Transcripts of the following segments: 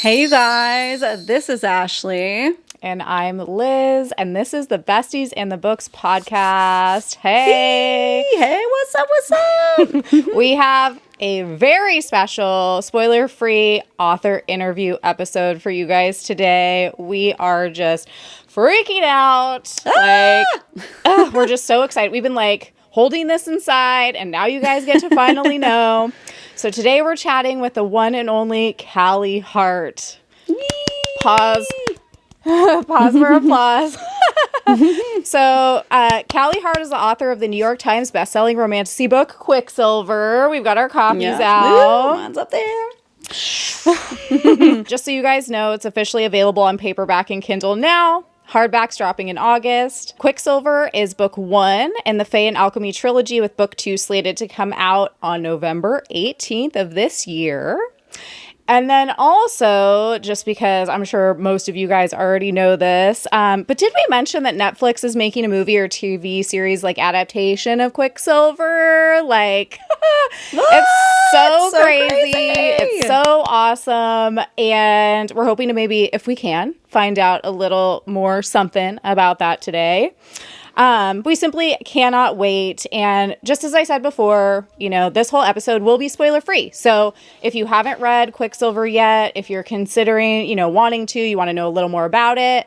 Hey you guys, this is Ashley. And I'm Liz, and this is the Besties and the Books podcast. Hey! Hey, what's up? We have a very special spoiler-free author interview episode for you guys today. We are just freaking out. We're just so excited. We've been holding this inside, and now you guys get to finally know. So today we're chatting with the one and only Callie Hart. Pause for applause. So, Callie Hart is the author of the New York Times bestselling romantasy book, Quicksilver. We've got our copies out. Mine's up there. Just so you guys know, it's officially available on paperback and Kindle now. Hardback's dropping in August. Quicksilver is book 1 in the Fae and Alchemy trilogy, with book 2 slated to come out on November 18th of this year. And then also, just because I'm sure most of you guys already know this, but did we mention that Netflix is making a movie or TV series adaptation of Quicksilver? It's so crazy. It's so awesome. And we're hoping to maybe, if we can, find out a little more something about that today. We simply cannot wait. And just as I said before, this whole episode will be spoiler free. So if you haven't read Quicksilver yet, if you're considering, wanting to, you want to know a little more about it,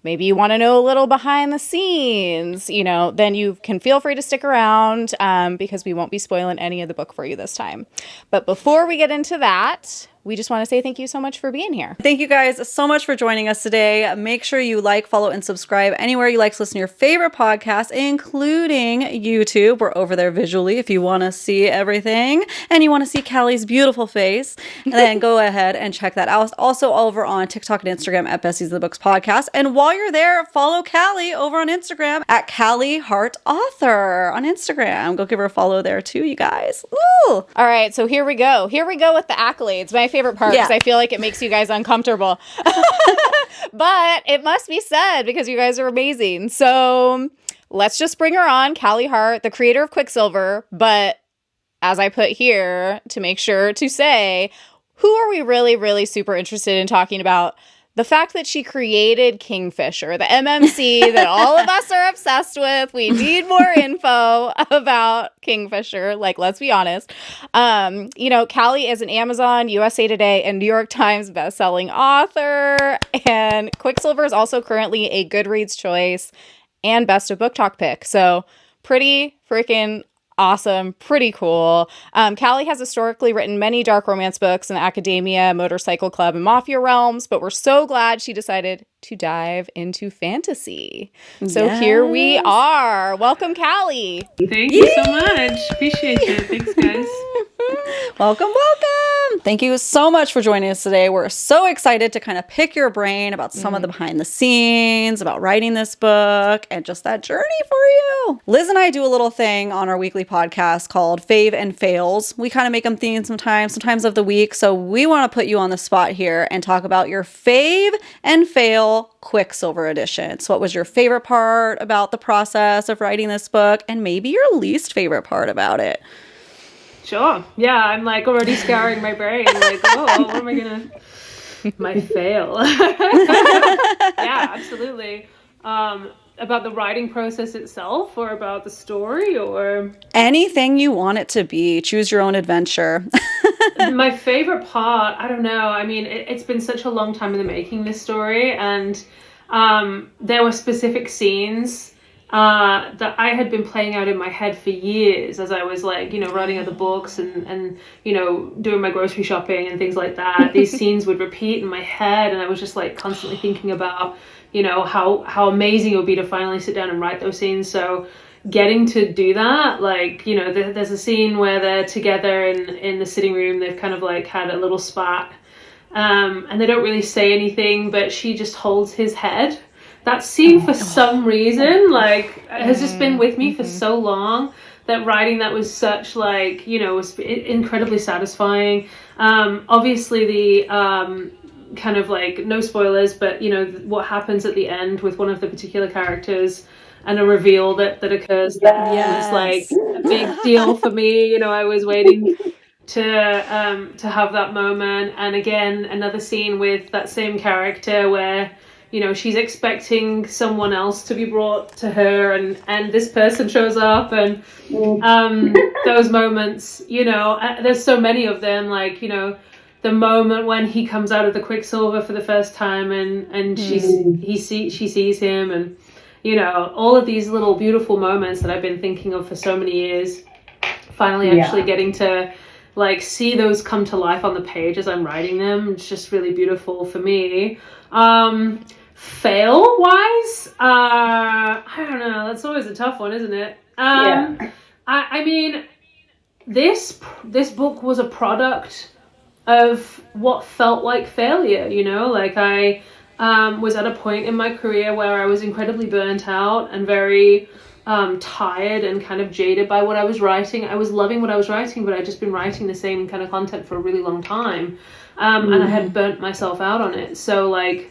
maybe you want to know a little behind the scenes, then you can feel free to stick around because we won't be spoiling any of the book for you this time. But before we get into that, we just want to say thank you so much for being here. Thank you guys so much for joining us today. Make sure you follow, and subscribe anywhere you like to listen to your favorite podcasts, including YouTube. We're over there visually if you want to see everything and you want to see Callie's beautiful face. And then go ahead and check that out. Also over on TikTok and Instagram at Besties of the Books Podcast. And while you're there, follow Callie over on Instagram at Callie Hart Author on Instagram. Go give her a follow there too, you guys. Woo! All right, so here we go. Here we go with the accolades. My favorite part, because I feel like it makes you guys uncomfortable. But it must be said because you guys are amazing. So let's just bring her on. Callie Hart, the creator of Quicksilver. But as I put here, to make sure to say, who are we really, really super interested in talking about? The fact that she created Kingfisher, the MMC that all of us are obsessed with. We need more info about Kingfisher. Let's be honest. Callie is an Amazon, USA Today, and New York Times bestselling author. And Quicksilver is also currently a Goodreads choice and Best of Book Talk pick. So pretty freaking awesome. Pretty cool. Callie has historically written many dark romance books in the academia, motorcycle club, and mafia realms, but we're so glad she decided to dive into fantasy. So Here we are. Welcome, Callie. Thank you so much. Appreciate it. Thanks, guys. Welcome. Thank you so much for joining us today. We're so excited to kind of pick your brain about some of the behind the scenes, about writing this book, and just that journey for you. Liz and I do a little thing on our weekly podcast called Fave and Fails. We kind of make them themes sometimes of the week. So we want to put you on the spot here and talk about your fave and fail Quicksilver edition. So what was your favorite part about the process of writing this book, and maybe your least favorite part about it? Sure. Yeah, I'm already scouring my brain. What am I gonna... My fail. Yeah, absolutely. About the writing process itself, or about the story, or... Anything you want it to be. Choose your own adventure. My favorite part, I don't know. I mean, it's been such a long time in the making, this story, and there were specific scenes that I had been playing out in my head for years as I was writing other books and doing my grocery shopping and things like that. These scenes would repeat in my head, and I was just constantly thinking about, how amazing it would be to finally sit down and write those scenes. So getting to do that, there's a scene where they're together in the sitting room. They've kind of had a little spat, and they don't really say anything, but she just holds his head. That scene, for some reason, has just been with me for so long, that writing that was such was incredibly satisfying. Obviously the kind of no spoilers, but what happens at the end with one of the particular characters, and a reveal that occurs there. Yes. And it's like a big deal for me. You know, I was waiting to have that moment. And again, another scene with that same character where, you know, she's expecting someone else to be brought to her, and this person shows up, and those moments, you know, there's so many of them, like, you know, the moment when he comes out of the Quicksilver for the first time, and she sees him, and, you know, all of these little beautiful moments that I've been thinking of for so many years, finally actually getting to like see those come to life on the page as I'm writing them. It's just really beautiful for me. Fail wise, I don't know. That's always a tough one, isn't it? I mean, this book was a product of what felt like failure, you know? Like I was at a point in my career where I was incredibly burnt out and very tired and kind of jaded by what I was writing. I was loving what I was writing, but I'd just been writing the same kind of content for a really long time. And I had burnt myself out on it. So like,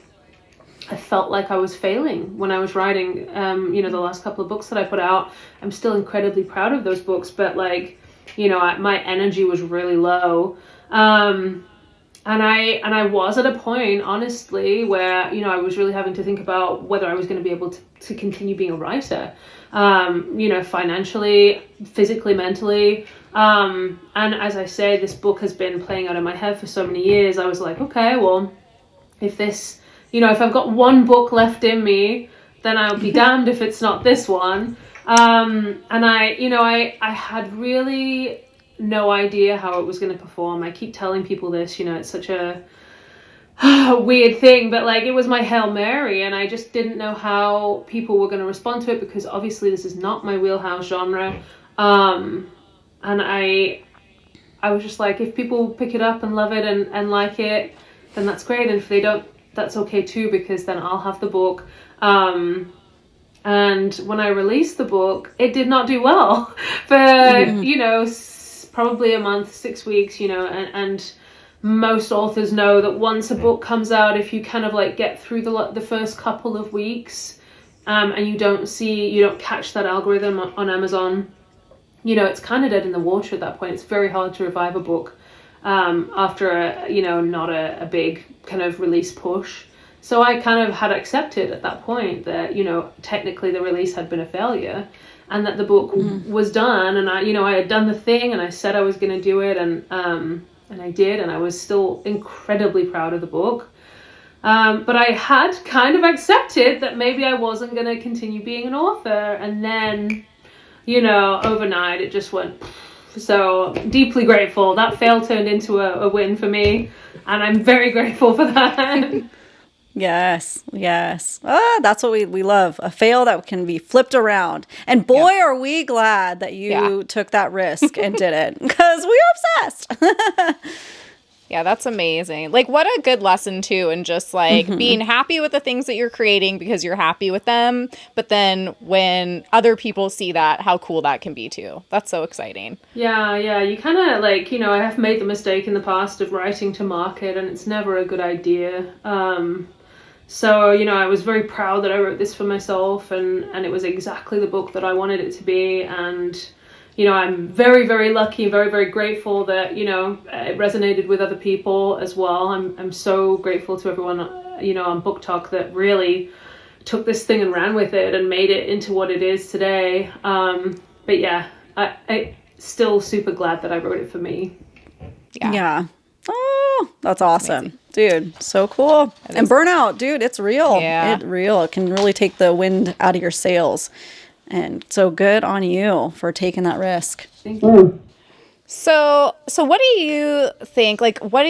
I felt like I was failing when I was writing, you know, the last couple of books that I put out. I'm still incredibly proud of those books, but like, you know, my energy was really low. And I was at a point, honestly, where, you know, I was really having to think about whether I was going to be able to continue being a writer, you know, financially, physically, mentally. And as I say, this book has been playing out in my head for so many years. I was like, okay, well, if this, you know, if I've got one book left in me, then I'll be damned if it's not this one. And I had really no idea how it was going to perform. I keep telling people this, you know, it's such a weird thing, but like it was my Hail Mary, and I just didn't know how people were going to respond to it, because obviously this is not my wheelhouse genre. And I was just like, if people pick it up and love it and like it, then that's great. And if they don't, that's okay too, because then I'll have the book. And when I released the book, it did not do well for, you know, probably a month, 6 weeks, you know, and most authors know that once a book comes out, if you kind of like get through the first couple of weeks, and you don't catch that algorithm on Amazon, you know, it's kind of dead in the water at that point. It's very hard to revive a book after not a big kind of release push. So I kind of had accepted at that point that, you know, technically the release had been a failure, and that the book was done, and I had done the thing, and I said I was going to do it, and I did, and I was still incredibly proud of the book. But I had kind of accepted that maybe I wasn't going to continue being an author, and then, you know, overnight it just went. So deeply grateful. That fail turned into a win for me, and I'm very grateful for that. Yes. That's what we love. A fail that can be flipped around. And boy, are we glad that you took that risk and did it, because we are obsessed. Yeah, that's amazing. Like, what a good lesson, too, and just, like, being happy with the things that you're creating because you're happy with them. But then when other people see that, how cool that can be, too. That's so exciting. Yeah. You kind of, like, you know, I have made the mistake in the past of writing to market, and it's never a good idea. So, you know, I was very proud that I wrote this for myself, and it was exactly the book that I wanted it to be. And, you know, I'm very, very lucky and very, very grateful that, you know, it resonated with other people as well. I'm so grateful to everyone, you know, on Book Talk that really took this thing and ran with it and made it into what it is today. But yeah, I still super glad that I wrote it for me. Yeah. Oh, that's awesome. Amazing. Dude, so cool. And burnout, dude, it's real. Yeah. It can really take the wind out of your sails. And so good on you for taking that risk. Thank you. So what do you think, like, what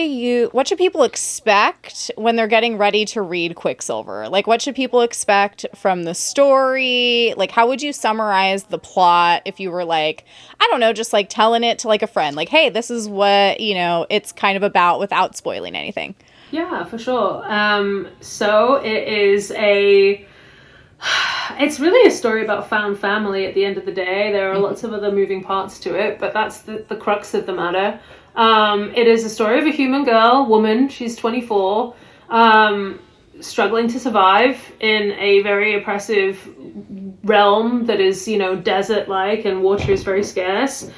should people expect when they're getting ready to read Quicksilver? Like, what should people expect from the story? Like, how would you summarize the plot if you were, like, I don't know, just, like, telling it to, like, a friend? Like, hey, this is what, you know, it's kind of about, without spoiling anything. Yeah, for sure. So it is it's really a story about found family at the end of the day. There are lots of other moving parts to it, but that's the crux of the matter. It is a story of a human woman, she's 24, struggling to survive in a very oppressive realm that is, desert-like and water is very scarce.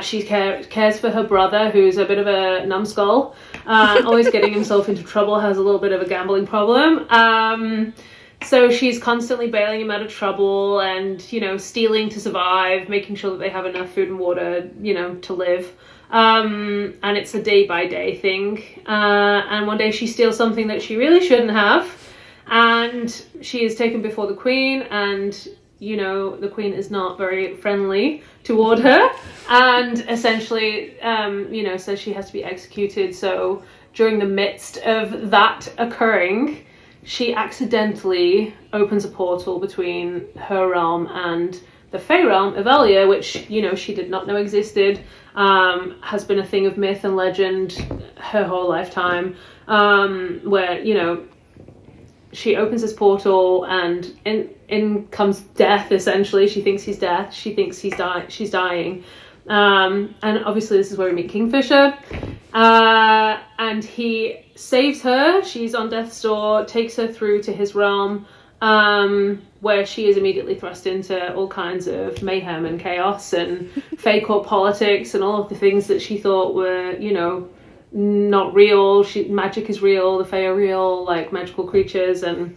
She cares for her brother, who's a bit of a numbskull, always getting himself into trouble, has a little bit of a gambling problem. So she's constantly bailing him out of trouble and, stealing to survive, making sure that they have enough food and water, to live. And it's a day-by-day thing. And one day she steals something that she really shouldn't have. And she is taken before the queen, and the queen is not very friendly toward her, and essentially says she has to be executed. So during the midst of that occurring, she accidentally opens a portal between her realm and the Fae realm, Avelia, which she did not know existed, has been a thing of myth and legend her whole lifetime, where she opens this portal and in comes death, essentially. She thinks he's death. She thinks she's dying. And obviously this is where we meet Kingfisher. And he saves her. She's on death's door, takes her through to his realm, where she is immediately thrust into all kinds of mayhem and chaos and Fae court politics and all of the things that she thought were, not real. Magic is real, the Fae are real, like magical creatures, and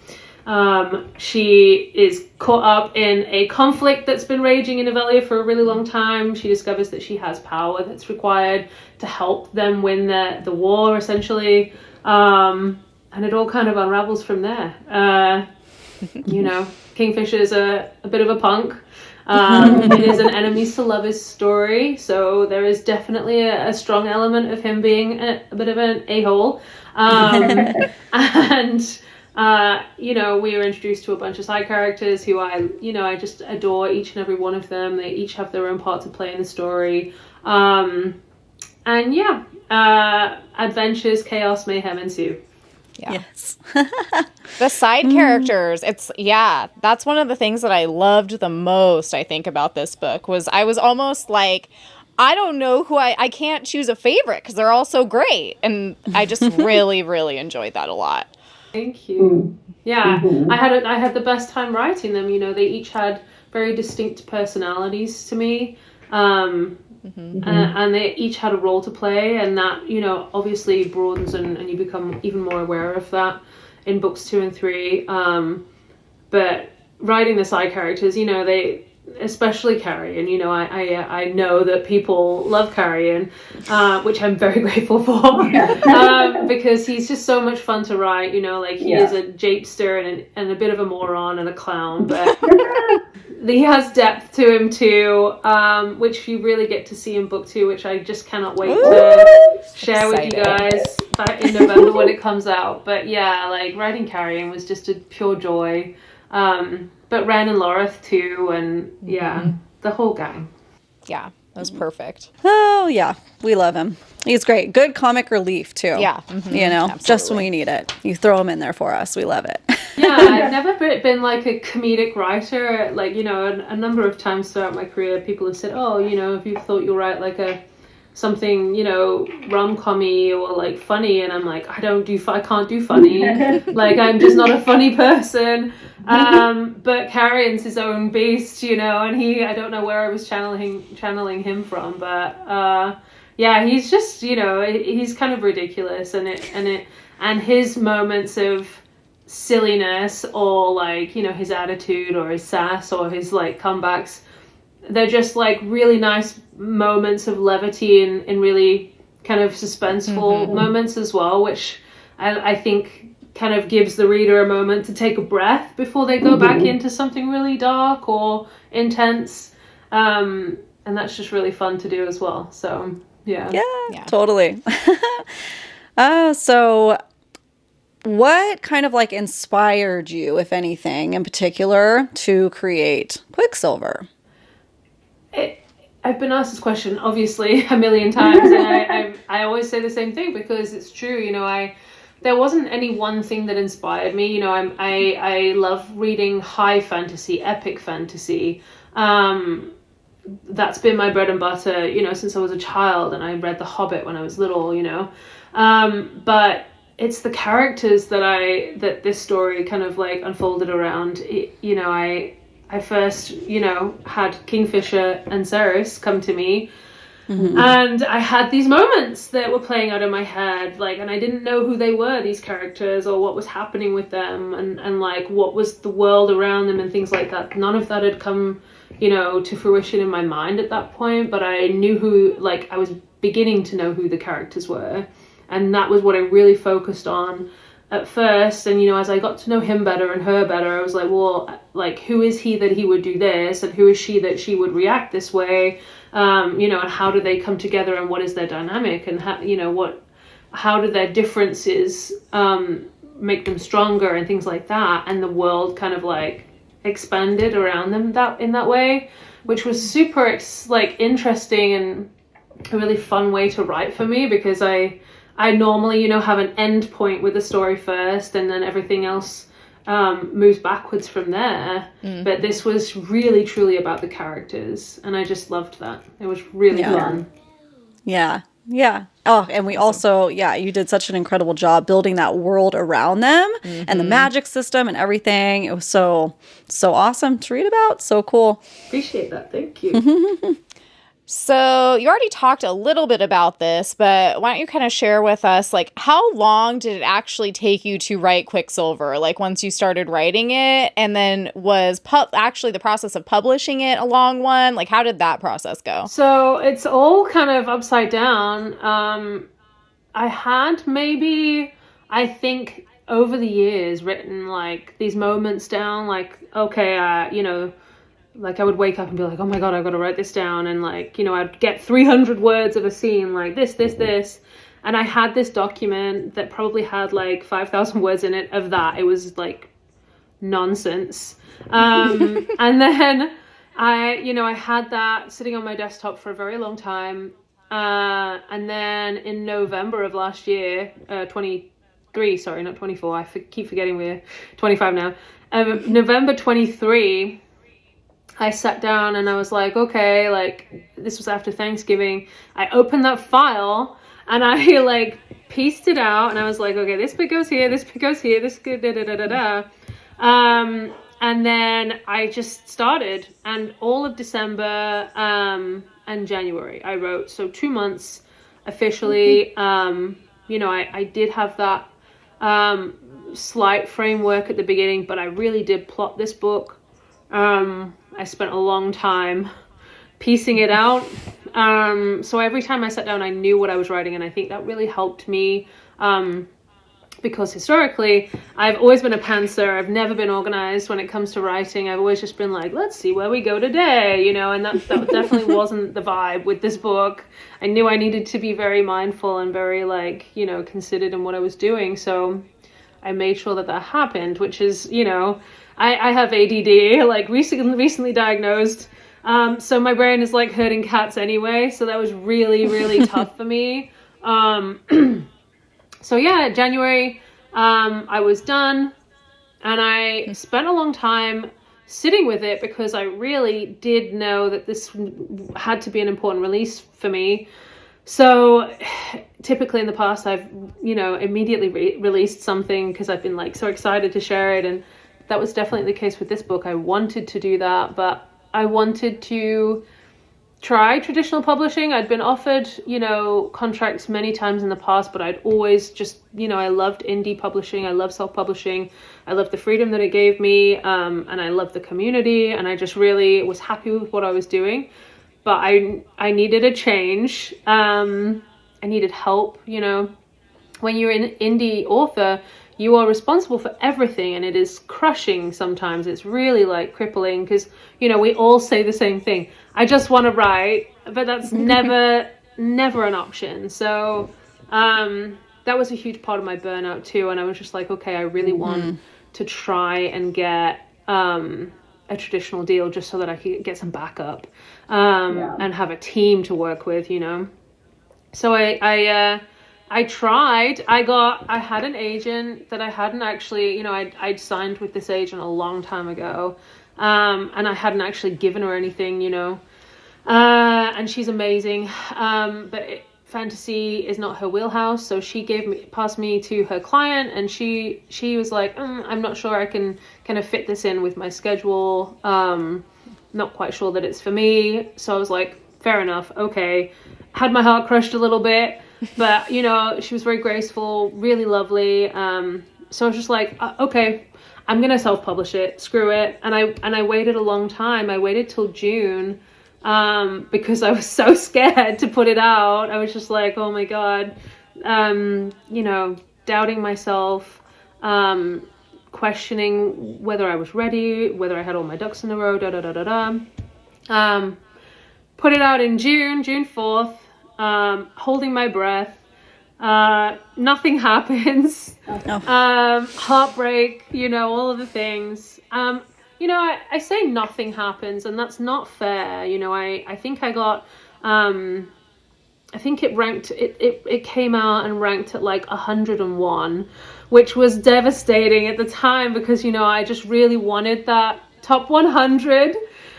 she is caught up in a conflict that's been raging in Avelia for a really long time. She discovers that she has power that's required to help them win the war, essentially, and it all kind of unravels from there. Kingfisher is a bit of a punk. It is an enemies to lovers story, so there is definitely a strong element of him being a bit of an a-hole. And we were introduced to a bunch of side characters who I just adore each and every one of them. They each have their own part to play in the story. Adventures, chaos, mayhem ensue. Yeah. Yes. The side characters, that's one of the things that I loved the most, I think, about this book, was I was almost like, I don't know who I can't choose a favorite because they're all so great. And I just really, really enjoyed that a lot. Thank you. Yeah, I had the best time writing them. They each had very distinct personalities to me. And they each had a role to play, and that obviously broadens and you become even more aware of that in books 2 and 3. But writing the side characters, they, especially Carrion, I know that people love Carrion, which I'm very grateful for, because he's just so much fun to write. He is a japester and a bit of a moron and a clown, but he has depth to him too, which you really get to see in book 2, which I just cannot wait to share with you guys in November when it comes out. But writing Carrion was just a pure joy. But Ren and Loreth too, and the whole gang. Yeah, that was perfect. Oh yeah, we love him. He's great. Good comic relief too. Yeah, absolutely. Just when we need it, you throw him in there for us. We love it. Yeah, I've never been like a comedic writer. A number of times throughout my career, people have said, "Oh, if you thought you'll write like something rom-commy or like funny," and I'm like, I can't do funny. I'm just not a funny person. But Carrion's his own beast, and I don't know where I was channeling him from, but he's just he's kind of ridiculous, and his moments of silliness or his attitude or his sass or his comebacks, they're just really nice moments of levity and really kind of suspenseful moments as well, which I think kind of gives the reader a moment to take a breath before they go back into something really dark or intense. And that's just really fun to do as well. So, yeah. Yeah. Totally. So what kind of inspired you, if anything, in particular, to create Quicksilver? I've been asked this question, obviously, a million times, and I always say the same thing because it's true. There wasn't any one thing that inspired me. I love reading high fantasy, epic fantasy. That's been my bread and butter, since I was a child, and I read The Hobbit when I was little, But it's the characters that this story kind of unfolded around. I I first, had Kingfisher and Saeris come to me. And I had these moments that were playing out in my head, and I didn't know who they were, these characters, or what was happening with them, and what was the world around them and things like that. None of that had come, to fruition in my mind at that point, but I knew who, I was beginning to know who the characters were, and that was what I really focused on at first. And as I got to know him better and her better, I was like, well, who is he that he would do this, and who is she that she would react this way, and how do they come together, and what is their dynamic, and how do their differences make them stronger, and things like that. And the world kind of expanded around them in that way, which was super interesting and a really fun way to write for me, because I normally have an end point with the story first, and then everything else moves backwards from there. But this was really truly about the characters, and I just loved that. It was really fun. Yeah. Oh, and we also, you did such an incredible job building that world around them and the magic system and everything. It was so awesome to read about. So cool. Appreciate that. Thank you. So you already talked a little bit about this, but why don't you kind of share with us, how long did it actually take you to write Quicksilver? Once you started writing it, and then was actually the process of publishing it a long one? How did that process go? So it's all kind of upside down. I had maybe, I think, over the years written these moments down, okay, I would wake up and be like, oh my God, I've got to write this down. And I'd get 300 words of a scene, this. And I had this document that probably had 5,000 words in it of that. It was nonsense. And then I had that sitting on my desktop for a very long time. And then in November of last year, 23, sorry, not 24. I keep forgetting we're 25 now. November 23, I sat down and I was like, okay, this was after Thanksgiving. I opened that file and I pieced it out, and I was like, okay, this bit goes here, this bit goes here, this da da da da da. And then I just started, and all of December and January I wrote. So 2 months officially. I did have that slight framework at the beginning, but I really did plot this book. I spent a long time piecing it out. So every time I sat down, I knew what I was writing, and I think that really helped me, because historically, I've always been a pantser. I've never been organized when it comes to writing. I've always just been let's see where we go today, and that definitely wasn't the vibe with this book. I knew I needed to be very mindful and very, considered in what I was doing. So I made sure that happened, which is, I have ADD, recently diagnosed. So my brain is herding cats anyway. So that was really, really tough for me. So yeah, January, I was done, and I spent a long time sitting with it, because I really did know that this had to be an important release for me. So typically in the past, I've, immediately released something because I've been so excited to share it. And that was definitely the case with this book. I wanted to do that, but I wanted to try traditional publishing. I'd been offered, contracts many times in the past, but I'd always just, I loved indie publishing. I love self-publishing. I loved the freedom that it gave me. And I loved the community, and I just really was happy with what I was doing. But I needed a change. I needed help. When you're an indie author, you are responsible for everything, and it is crushing sometimes. It's really crippling, because, we all say the same thing. I just want to write, but that's never an option. So that was a huge part of my burnout too. And I was just okay, I really want to try and get a traditional deal, just so that I could get some backup and have a team to work with, So I tried. I had an agent that I hadn't actually, I'd signed with this agent a long time ago, and I hadn't actually given her anything, and she's amazing. But fantasy is not her wheelhouse, so she passed me to her client, and she was like, I'm not sure I can kind of fit this in with my schedule. Not quite sure that it's for me. So I was like, fair enough, okay. Had my heart crushed a little bit, but you know, she was very graceful, really lovely. So I was just like, okay, I'm gonna self-publish it, screw it. And I waited a long time. I waited till June, because I was so scared to put it out. I was just like, oh my God, you know, doubting myself, questioning whether I was ready, whether I had all my ducks in a row, put it out in June 4th, holding my breath. Nothing happens. Heartbreak, you know, all of the things. You know, I say nothing happens, and that's not fair. You know, I think I got, I think it came out and ranked at like 101, which was devastating at the time because, you know, I just really wanted that top 100.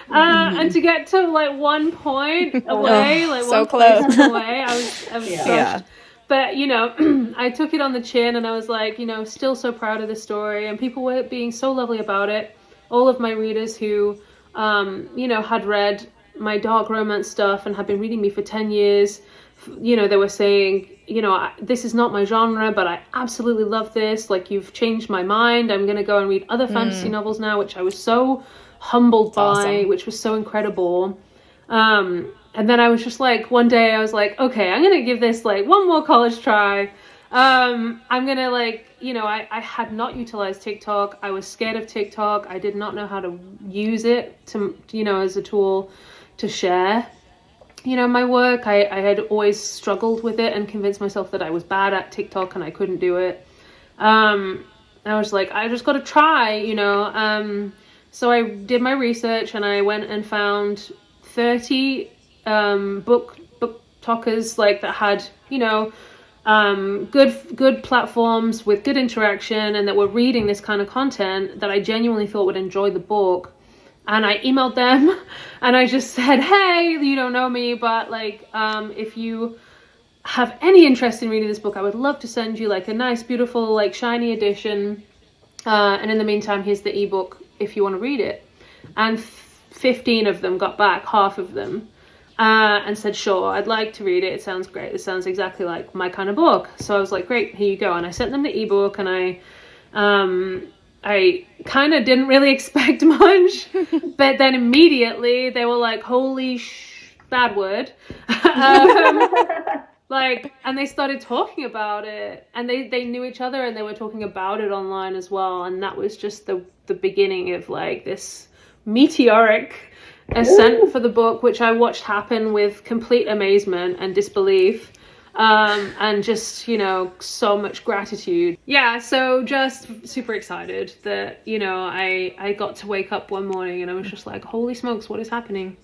And to get to like 1 point away, like so one close place away, I was crushed. But, you know, I took it on the chin, and I was like, you know, still so proud of the story, and people were being so lovely about it. All of my readers who, you know, had read my dark romance stuff and had been reading me for 10 years, you know, they were saying, you know, this is not my genre, but I absolutely love this. Like, you've changed my mind. I'm going to go and read other fantasy novels now, which I was so humbled by, awesome. which was so incredible. And then I was just like, one day I was like, okay, I'm going to give this like one more college try. I'm going to like, you know, I had not utilized TikTok. I was scared of TikTok. I did not know how to use it to, you know, as a tool to share, you know, my work. I had always struggled with it and convinced myself that I was bad at TikTok and I couldn't do it. I was like, I just got to try, you know. So I did my research, and I went and found 30 book talkers like that had, you know, good platforms with good interaction, and that were reading this kind of content that I genuinely thought would enjoy the book. And I emailed them, and I just said, hey, you don't know me, but like, if you have any interest in reading this book, I would love to send you like a nice, beautiful, like shiny edition. And in the meantime, here's the ebook if you want to read it. And 15 of them got back, half of them, and said, sure, I'd like to read it. It sounds great. It sounds exactly like my kind of book. So I was like, great, here you go. And I sent them the ebook, and I kind of didn't really expect much, but then immediately they were like, holy bad word. Like, and they started talking about it, and they knew each other, and they were talking about it online as well. And that was just the beginning of like this meteoric ascent for the book, which I watched happen with complete amazement and disbelief. And just, you know, so much gratitude. Yeah, so just super excited that, you know, I got to wake up one morning and I was just like, holy smokes, what is happening?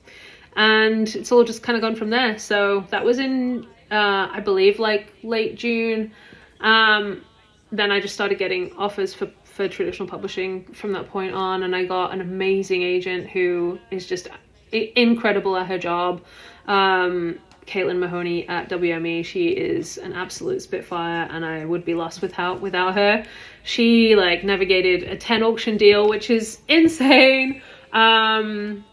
And it's all just kind of gone from there. So that was in, I believe, like late June. Then I just started getting offers for traditional publishing from that point on, and I got an amazing agent who is just incredible at her job. Caitlin Mahoney at WME. She is an absolute spitfire, and I would be lost without her. She like navigated a 10 auction deal, which is insane, and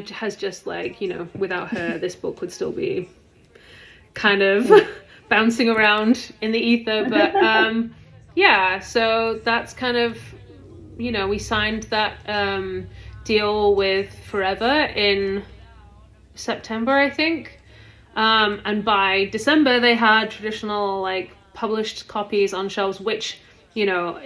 has just like, you know, without her this book would still be kind of bouncing around in the ether. But yeah, so that's kind of, you know, we signed that deal with Forever in September, I think. And by December, they had traditional, like, published copies on shelves, which, you know,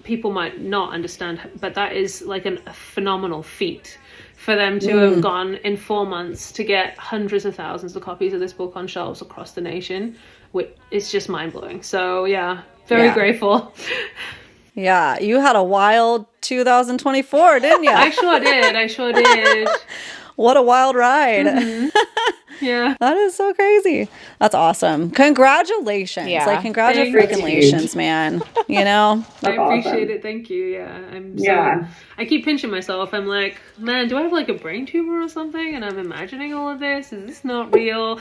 people might not understand, but that is, like, a phenomenal feat for them to have gone in 4 months to get hundreds of thousands of copies of this book on shelves across the nation, which is just mind-blowing. So, yeah, very grateful. Yeah, you had a wild 2024, didn't you? I sure did. What What a wild ride. Yeah. That is so crazy. That's awesome. Congratulations. Yeah. Like, congratulations, man. You know? I That's appreciate awesome. it. Thank you. Yeah. Yeah. I keep pinching myself. I'm like, man, do I have like a brain tumor or something? And I'm imagining all of this. Is this not real?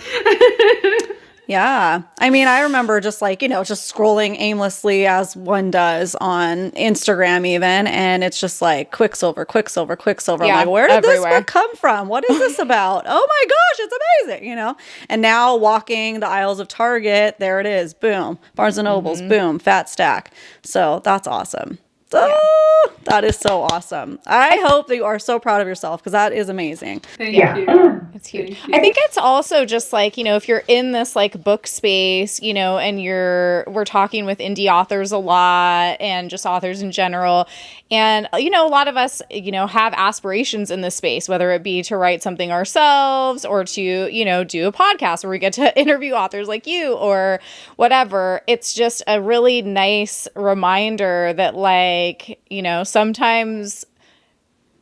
Yeah. I mean, I remember just like, just scrolling aimlessly as one does on Instagram even. And it's just like Quicksilver, Quicksilver, Quicksilver. Yeah, I'm like, where did this everywhere. book come from? What is this about? Oh my gosh, it's amazing, And now walking the aisles of Target, there it is. Boom. Barnes and Nobles, boom. Fat stack. So that's awesome. Oh, that is so awesome. I hope that you are so proud of yourself because that is amazing. Thank Yeah. you. It's huge. Thank you. I think it's also just like, if you're in this like book space, and we're talking with indie authors a lot and just authors in general. And, a lot of us, have aspirations in this space, whether it be to write something ourselves or to, do a podcast where we get to interview authors like you or whatever. It's just a really nice reminder that like, sometimes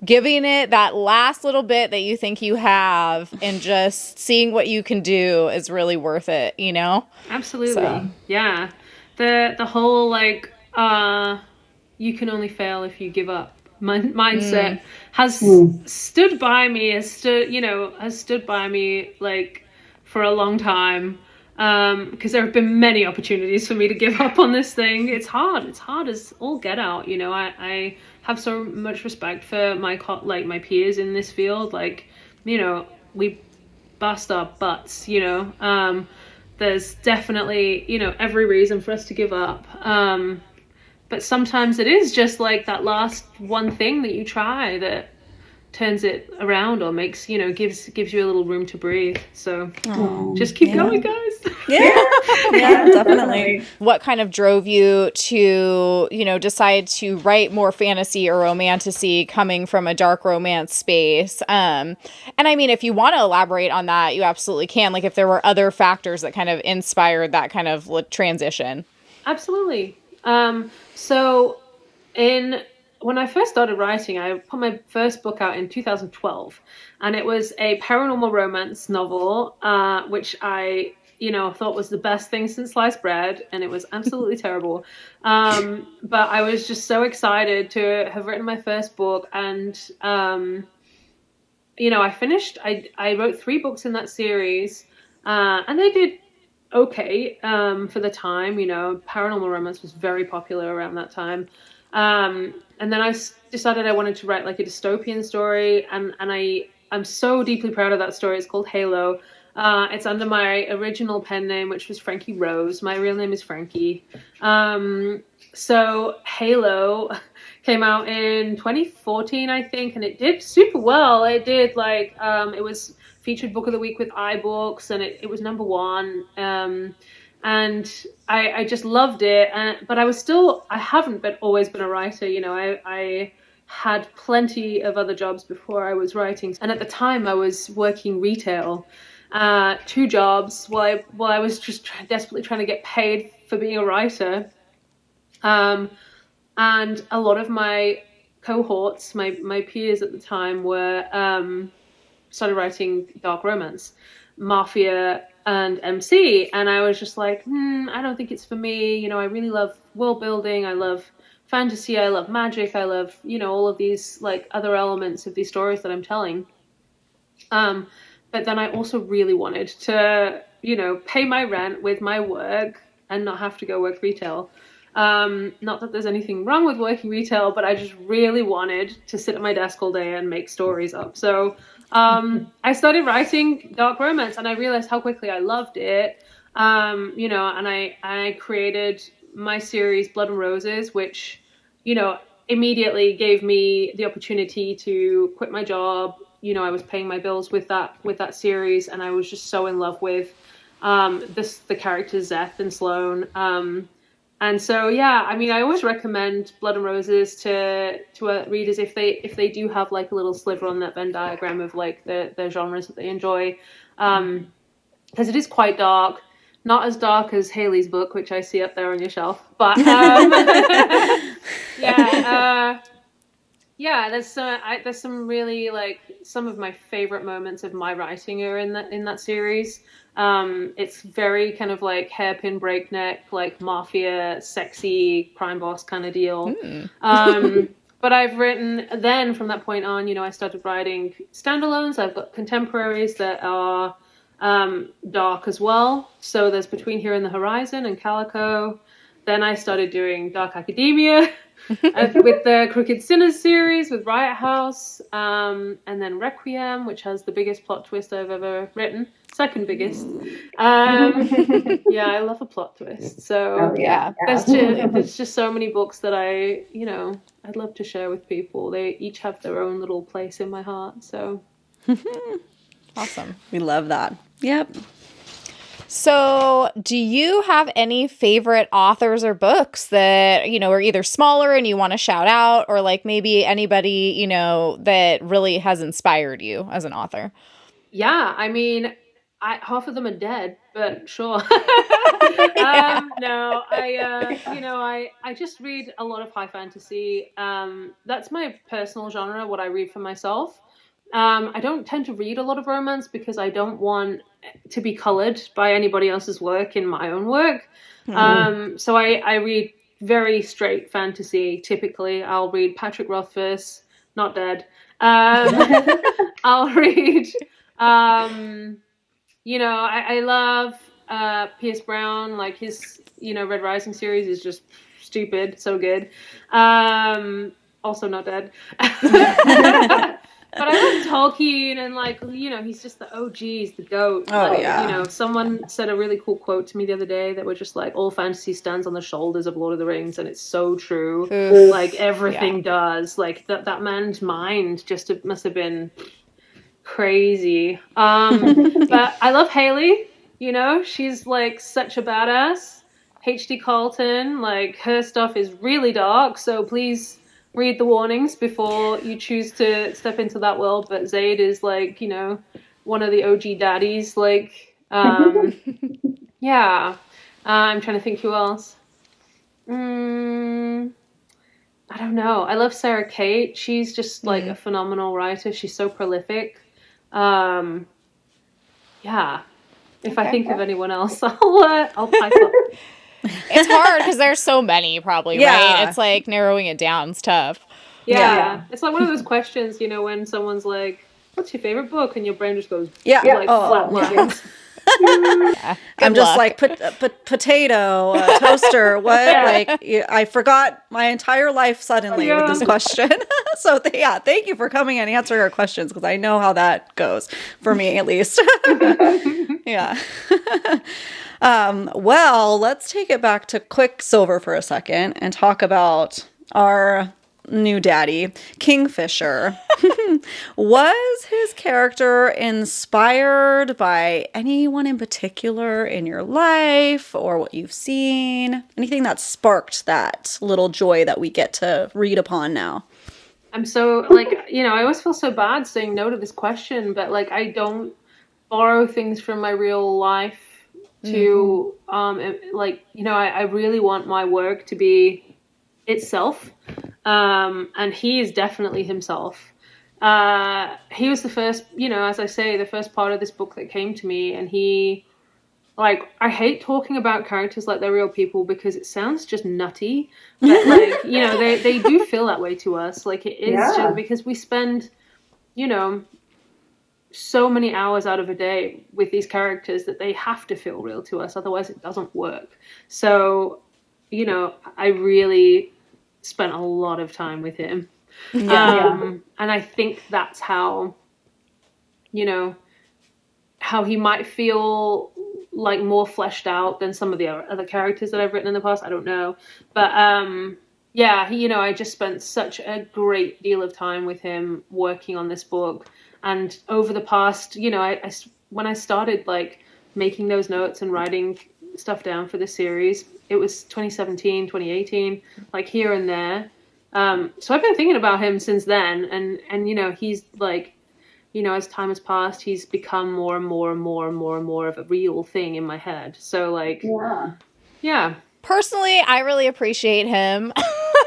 giving it that last little bit that you think you have and just seeing what you can do is really worth it, Absolutely. So. Yeah. The whole like you can only fail if you give up mindset has stood by me, has stood by me like for a long time. Because there have been many opportunities for me to give up on this thing. It's hard as all get out. I have so much respect for my peers in this field. Like, we bust our butts. There's definitely every reason for us to give up. But sometimes it is just like that last one thing that you try that turns it around or makes gives you a little room to breathe. So just keep going, guys. Yeah, definitely. What kind of drove you to decide to write more fantasy or romantasy coming from a dark romance space? And I mean, if you want to elaborate on that, you absolutely can. Like if there were other factors that kind of inspired that kind of transition. Absolutely. So when I first started writing, I put my first book out in 2012, and it was a paranormal romance novel, which I, thought was the best thing since sliced bread, and it was absolutely terrible. But I was just so excited to have written my first book, and, I wrote 3 books in that series, and they did okay for the time. Paranormal romance was very popular around that time. And then I decided I wanted to write like a dystopian story, and I'm so deeply proud of that story. It's called Halo. It's under my original pen name, which was Frankie Rose. My real name is Frankie. So Halo came out in 2014, I think, and it did super well. It did it was featured book of the week with iBooks, and it was #1. And I just loved it. But I haven't always been a writer. I had plenty of other jobs before I was writing. And at the time I was working retail, 2 jobs while I was just desperately trying to get paid for being a writer. And a lot of my cohorts, my peers at the time started writing dark romance, mafia, and MC, and I was just like, I don't think it's for me. I really love world building. I love fantasy. I love magic. I love, all of these like other elements of these stories that I'm telling. But then I also really wanted to, pay my rent with my work and not have to go work retail. Not that there's anything wrong with working retail, but I just really wanted to sit at my desk all day and make stories up. So I started writing dark romance, and I realized how quickly I loved it. And I created my series Blood and Roses, which, immediately gave me the opportunity to quit my job. I was paying my bills with that series, and I was just so in love with the characters Zeth and Sloane. And so, yeah, I mean, I always recommend Blood and Roses to readers if they do have like a little sliver on that Venn diagram of like the genres that they enjoy, because it is quite dark, not as dark as Haley's book, which I see up there on your shelf, but yeah, Yeah, there's some really like some of my favorite moments of my writing are in that series. It's very kind of like hairpin breakneck, like mafia, sexy crime boss kind of deal. But I've written then from that point on, I started writing standalones. I've got contemporaries that are dark as well. So there's Between Here and the Horizon and Calico. Then I started doing dark academia. With the Crooked Sinners series with Riot House, and then Requiem, which has the biggest plot twist I've ever written, second biggest. Yeah, I love a plot twist. So there's just so many books that I'd love to share with people. They each have their own little place in my heart. So awesome. We love that. Yep. So, do you have any favorite authors or books that, are either smaller and you want to shout out, or like maybe anybody, that really has inspired you as an author? Yeah, I mean, half of them are dead, but sure. No, I just read a lot of high fantasy. That's my personal genre, what I read for myself. I don't tend to read a lot of romance because I don't want to be colored by anybody else's work in my own work. So I read very straight fantasy. Typically, I'll read Patrick Rothfuss, not dead. I'll read, I love Pierce Brown. Like his, Red Rising series is just stupid, so good. Also not dead. But I love Tolkien, and he's just the OG, he's the GOAT. Someone said a really cool quote to me the other day that was just like, all fantasy stands on the shoulders of Lord of the Rings, and it's so true. Like everything does. Like that man's mind just must have been crazy. But I love Haley. She's like such a badass. H.D. Carlton, like her stuff is really dark, so please read the warnings before you choose to step into that world. But Zaid is like, one of the OG daddies. Like, yeah. I'm trying to think who else. I don't know. I love Sarah Kate. She's just like a phenomenal writer. She's so prolific. Yeah. If I think of anyone else, I'll pipe up. It's hard because there's so many, probably, right? It's like narrowing it down is tough. Yeah. It's like one of those questions, when someone's like, what's your favorite book? And your brain just goes, flat lines. I'm just like, potato, toaster, what? Like, I forgot my entire life suddenly with this question. So, thank you for coming and answering our questions, because I know how that goes, for me at least. Yeah. Well, let's take it back to Quicksilver for a second and talk about our new daddy, Kingfisher. Was his character inspired by anyone in particular in your life or what you've seen? Anything that sparked that little joy that we get to read upon now? I'm so, I always feel so bad saying no to this question, but, I don't borrow things from my real life to, I really want my work to be itself. And he is definitely himself. He was the first, as I say, the first part of this book that came to me, and he, I hate talking about characters like they're real people because it sounds just nutty, but they do feel that way to us. It is just because we spend, so many hours out of a day with these characters that they have to feel real to us. Otherwise it doesn't work. So, I really spent a lot of time with him. And I think that's how, how he might feel like more fleshed out than some of the other characters that I've written in the past. I don't know. But, I just spent such a great deal of time with him working on this book. And over the past, when I started making those notes and writing stuff down for the series, it was 2017, 2018, here and there. So I've been thinking about him since then, and he's as time has passed, he's become more and more and more and more and more of a real thing in my head. So yeah. Personally, I really appreciate him.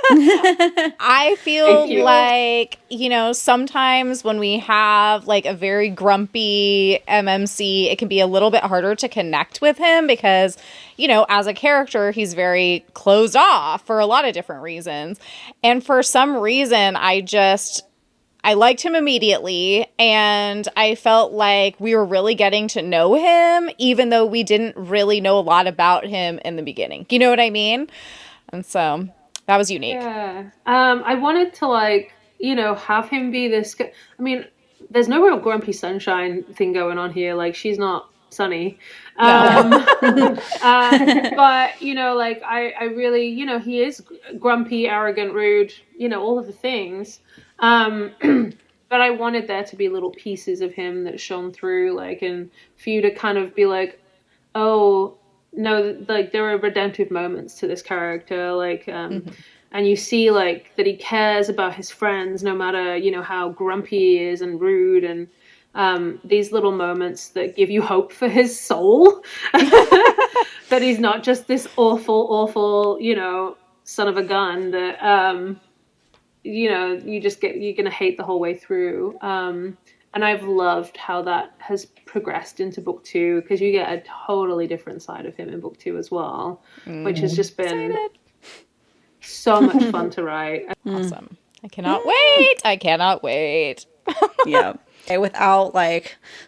I feel like, sometimes when we have like a very grumpy MMC, it can be a little bit harder to connect with him because, as a character, he's very closed off for a lot of different reasons. And for some reason, I liked him immediately, and I felt like we were really getting to know him, even though we didn't really know a lot about him in the beginning. You know what I mean? And so that was unique. Yeah. I wanted to have him be this. I mean, there's no real grumpy sunshine thing going on here. Like, she's not sunny. No. But I really, he is grumpy, arrogant, rude. All of the things. But I wanted there to be little pieces of him that shone through, and for you to kind of be like, oh no, there are redemptive moments to this character, and you see that he cares about his friends no matter how grumpy he is and rude, and these little moments that give you hope for his soul, that he's not just this awful son of a gun that you're going to hate the whole way through. And I've loved how that has progressed into book 2, because you get a totally different side of him in book 2 as well, which has just been so much fun to write. Awesome. I cannot wait. I cannot wait. Yeah. Without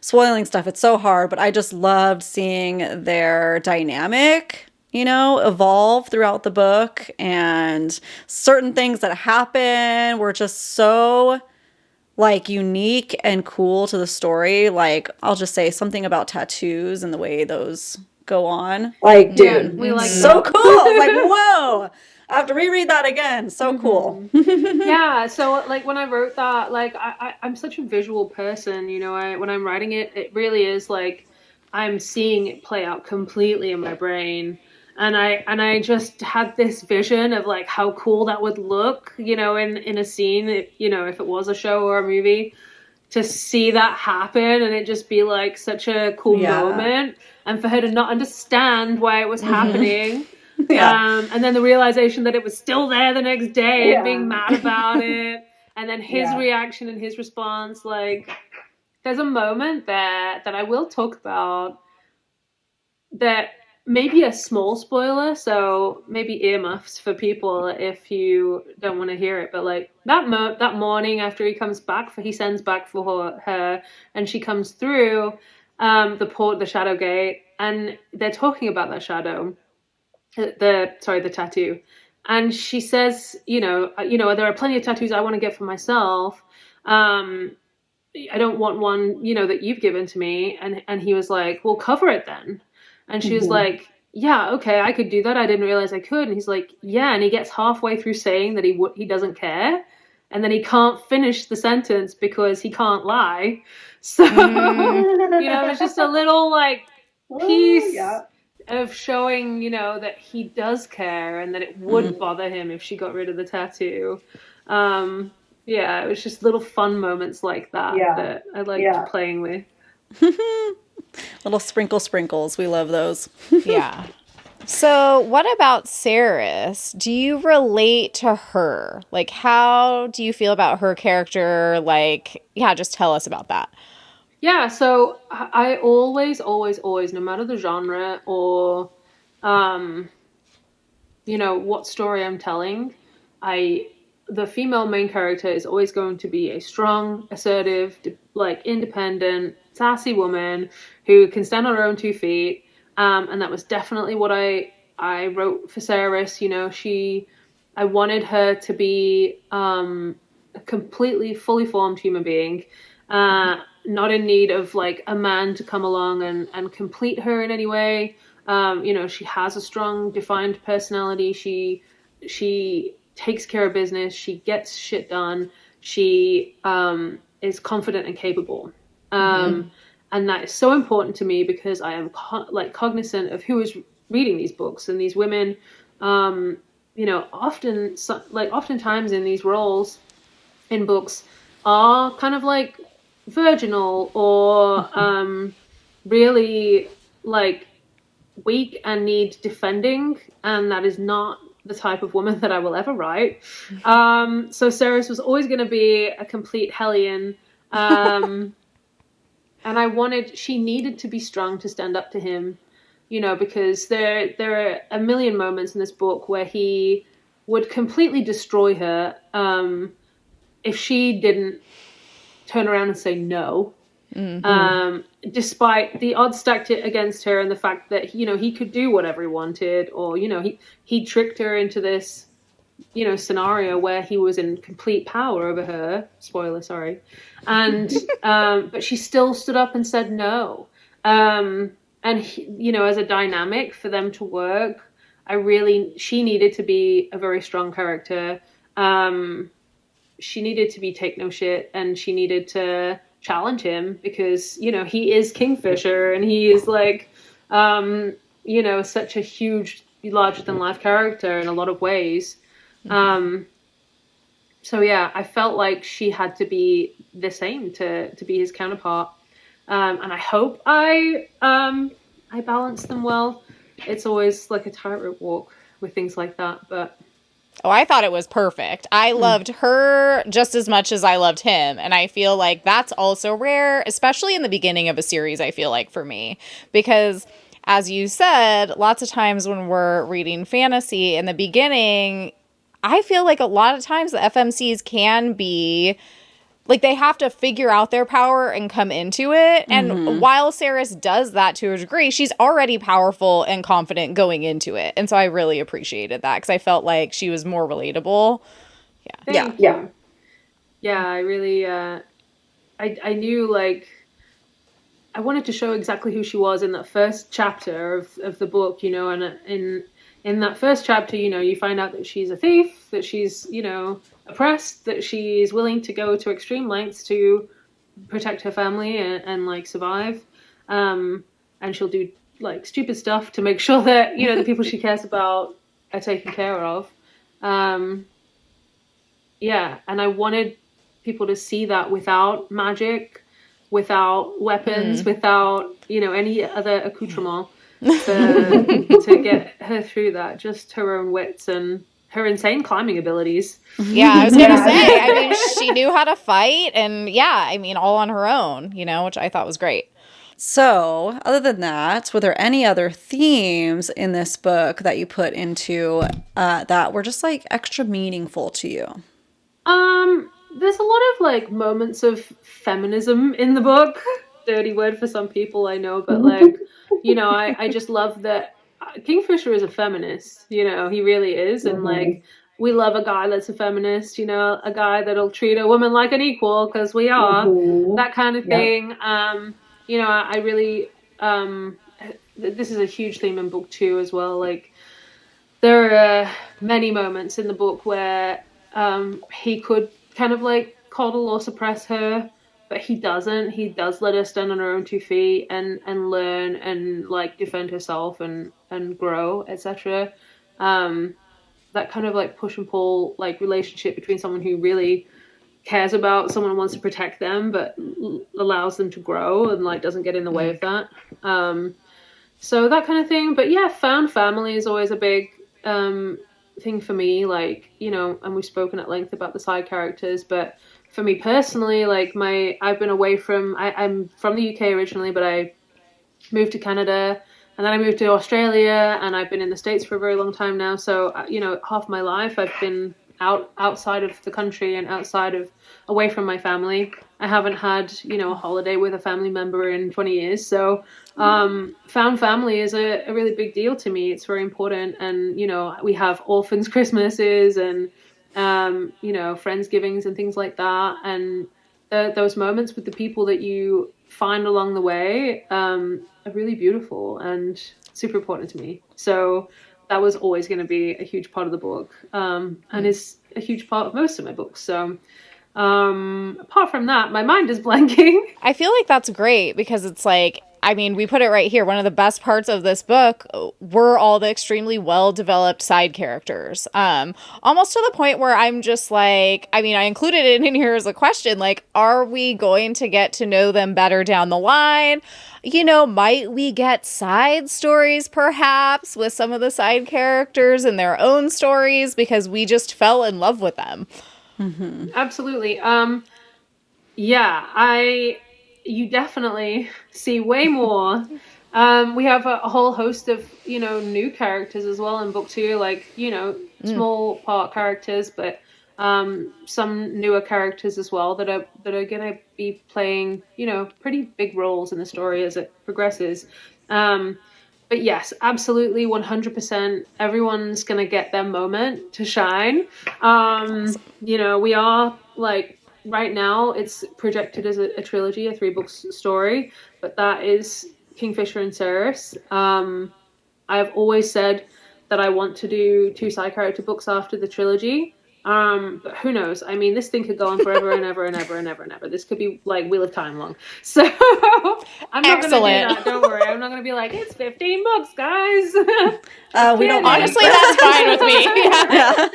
spoiling stuff, it's so hard, but I just loved seeing their dynamic evolve throughout the book, and certain things that happen were just so unique and cool to the story. I'll just say something about tattoos and the way those go on. Dude, we like so cool. I was like, whoa. I have to reread that again. So cool. Yeah. So when I wrote that, I'm such a visual person, when I'm writing it, it really is I'm seeing it play out completely in my brain. And I just had this vision of how cool that would look, in a scene, if it was a show or a movie, to see that happen and it just be such a cool moment, and for her to not understand why it was happening. And then the realization that it was still there the next day and being mad about it. And then his reaction and his response, there's a moment there that I will talk about that maybe a small spoiler, so maybe earmuffs for people if you don't want to hear it. But that morning after he comes back, he sends back for her, and she comes through the shadow gate, and they're talking about that shadow, the tattoo, and she says, there are plenty of tattoos I want to get for myself. I don't want one, that you've given to me. And he was like, well, cover it then. And she was like, yeah, okay, I could do that. I didn't realize I could. And he's like, yeah. And he gets halfway through saying that he doesn't care. And then he can't finish the sentence because he can't lie. So, it's just a little piece of showing, that he does care and that it would bother him if she got rid of the tattoo. It was just little fun moments like that that I liked playing with. Little sprinkles. We love those. Yeah. So what about Saeris? Do you relate to her? How do you feel about her character? Just tell us about that. Yeah, so I always, no matter the genre or, what story I'm telling, the female main character is always going to be a strong, assertive, independent, sassy woman who can stand on her own 2 feet. And that was definitely what I wrote for Saeris. I wanted her to be a completely, fully formed human being, not in need of a man to come along and complete her in any way. She has a strong, defined personality. She takes care of business. She gets shit done. She is confident and capable. And that is so important to me because I am cognizant of who is reading these books, and these women, oftentimes in these roles in books are kind of virginal or really weak and need defending, and that is not the type of woman that I will ever write. So Saeris was always going to be a complete hellion. And she needed to be strong to stand up to him, because there are a million moments in this book where he would completely destroy her if she didn't turn around and say no. Despite the odds stacked against her and the fact that, he could do whatever he wanted, or, he tricked her into this, scenario where he was in complete power over her. Spoiler, sorry. And, but she still stood up and said no. And, as a dynamic for them to work, she needed to be a very strong character. She needed to be take no shit, and she needed to challenge him because, he is Kingfisher, and he is like, such a huge, larger than life character in a lot of ways. So yeah, I felt like she had to be the same to be his counterpart. And I hope I balance them well. It's always like a tightrope walk with things like that, but Oh, I thought it was perfect. I loved her just as much as I loved him. And I feel like that's also rare, especially in the beginning of a series, I feel like, for me. Because, as you said, lots of times when we're reading fantasy in the beginning, I feel like a lot of times the FMCs can be like, they have to figure out their power and come into it. And while Saeris does that to a degree, she's already powerful and confident going into it. And so I really appreciated that because I felt like she was more relatable. Thank you. Yeah, I really, I knew, like, I wanted to show exactly who she was in that first chapter of the book, and in that first chapter, you find out that she's a thief, that she's, oppressed, that she's willing to go to extreme lengths to protect her family and like survive. And she'll do like stupid stuff to make sure that, the people she cares about are taken care of. Yeah. And I wanted people to see that without magic, without weapons, without, any other accoutrement to get her through that, just her own wits and her insane climbing abilities. Yeah, I was going to say, I mean, she knew how to fight and all on her own, which I thought was great. So, other than that, were there any other themes in this book that you put into that were just like extra meaningful to you? There's a lot of like moments of feminism in the book. Dirty word for some people, I know, but like, I just love that Kingfisher is a feminist, he really is. And like, we love a guy that's a feminist, a guy that'll treat a woman like an equal because we are, that kind of thing. I really, this is a huge theme in book 2 as well. Like, there are many moments in the book where he could kind of like coddle or suppress her, but he doesn't. He does let her stand on her own 2 feet and learn and like defend herself and grow, etc. That kind of like push and pull like relationship between someone who really cares about someone and wants to protect them, but allows them to grow and like doesn't get in the way of that. So that kind of thing. But yeah, found family is always a big thing for me. Like, and we've spoken at length about the side characters, but for me personally, like I've been away from, I'm from the UK originally, but I moved to Canada and then I moved to Australia and I've been in the States for a very long time now. So, half my life I've been outside of the country and away from my family. I haven't had, a holiday with a family member in 20 years. So, found family is a really big deal to me. It's very important. And, we have orphans Christmases and, Friendsgivings and things like that. And those moments with the people that you find along the way are really beautiful and super important to me. So that was always going to be a huge part of the book, and is a huge part of most of my books. So apart from that, my mind is blanking. I feel like that's great because it's like, I mean, we put it right here. One of the best parts of this book were all the extremely well-developed side characters. Almost to the point where I'm just like, I mean, I included it in here as a question, like, are we going to get to know them better down the line? You know, might we get side stories perhaps with some of the side characters and their own stories because we just fell in love with them? Mm-hmm. Absolutely. You definitely see way more. We have a whole host of, new characters as well in book 2, like, small part characters, but some newer characters as well that are going to be playing, pretty big roles in the story as it progresses. But yes, absolutely, 100%. Everyone's going to get their moment to shine. Awesome. We are like, right now it's projected as a trilogy, a 3-book story, but that is Kingfisher and Saeris. I've always said that I want to do 2 side character books after the trilogy. But who knows? I mean, this thing could go on forever and ever and ever and ever and ever. This could be like Wheel of Time long. So I'm not going to do that. Don't worry. I'm not going to be like, it's 15 books, guys. We don't mind. Honestly, that's fine with me. Yeah.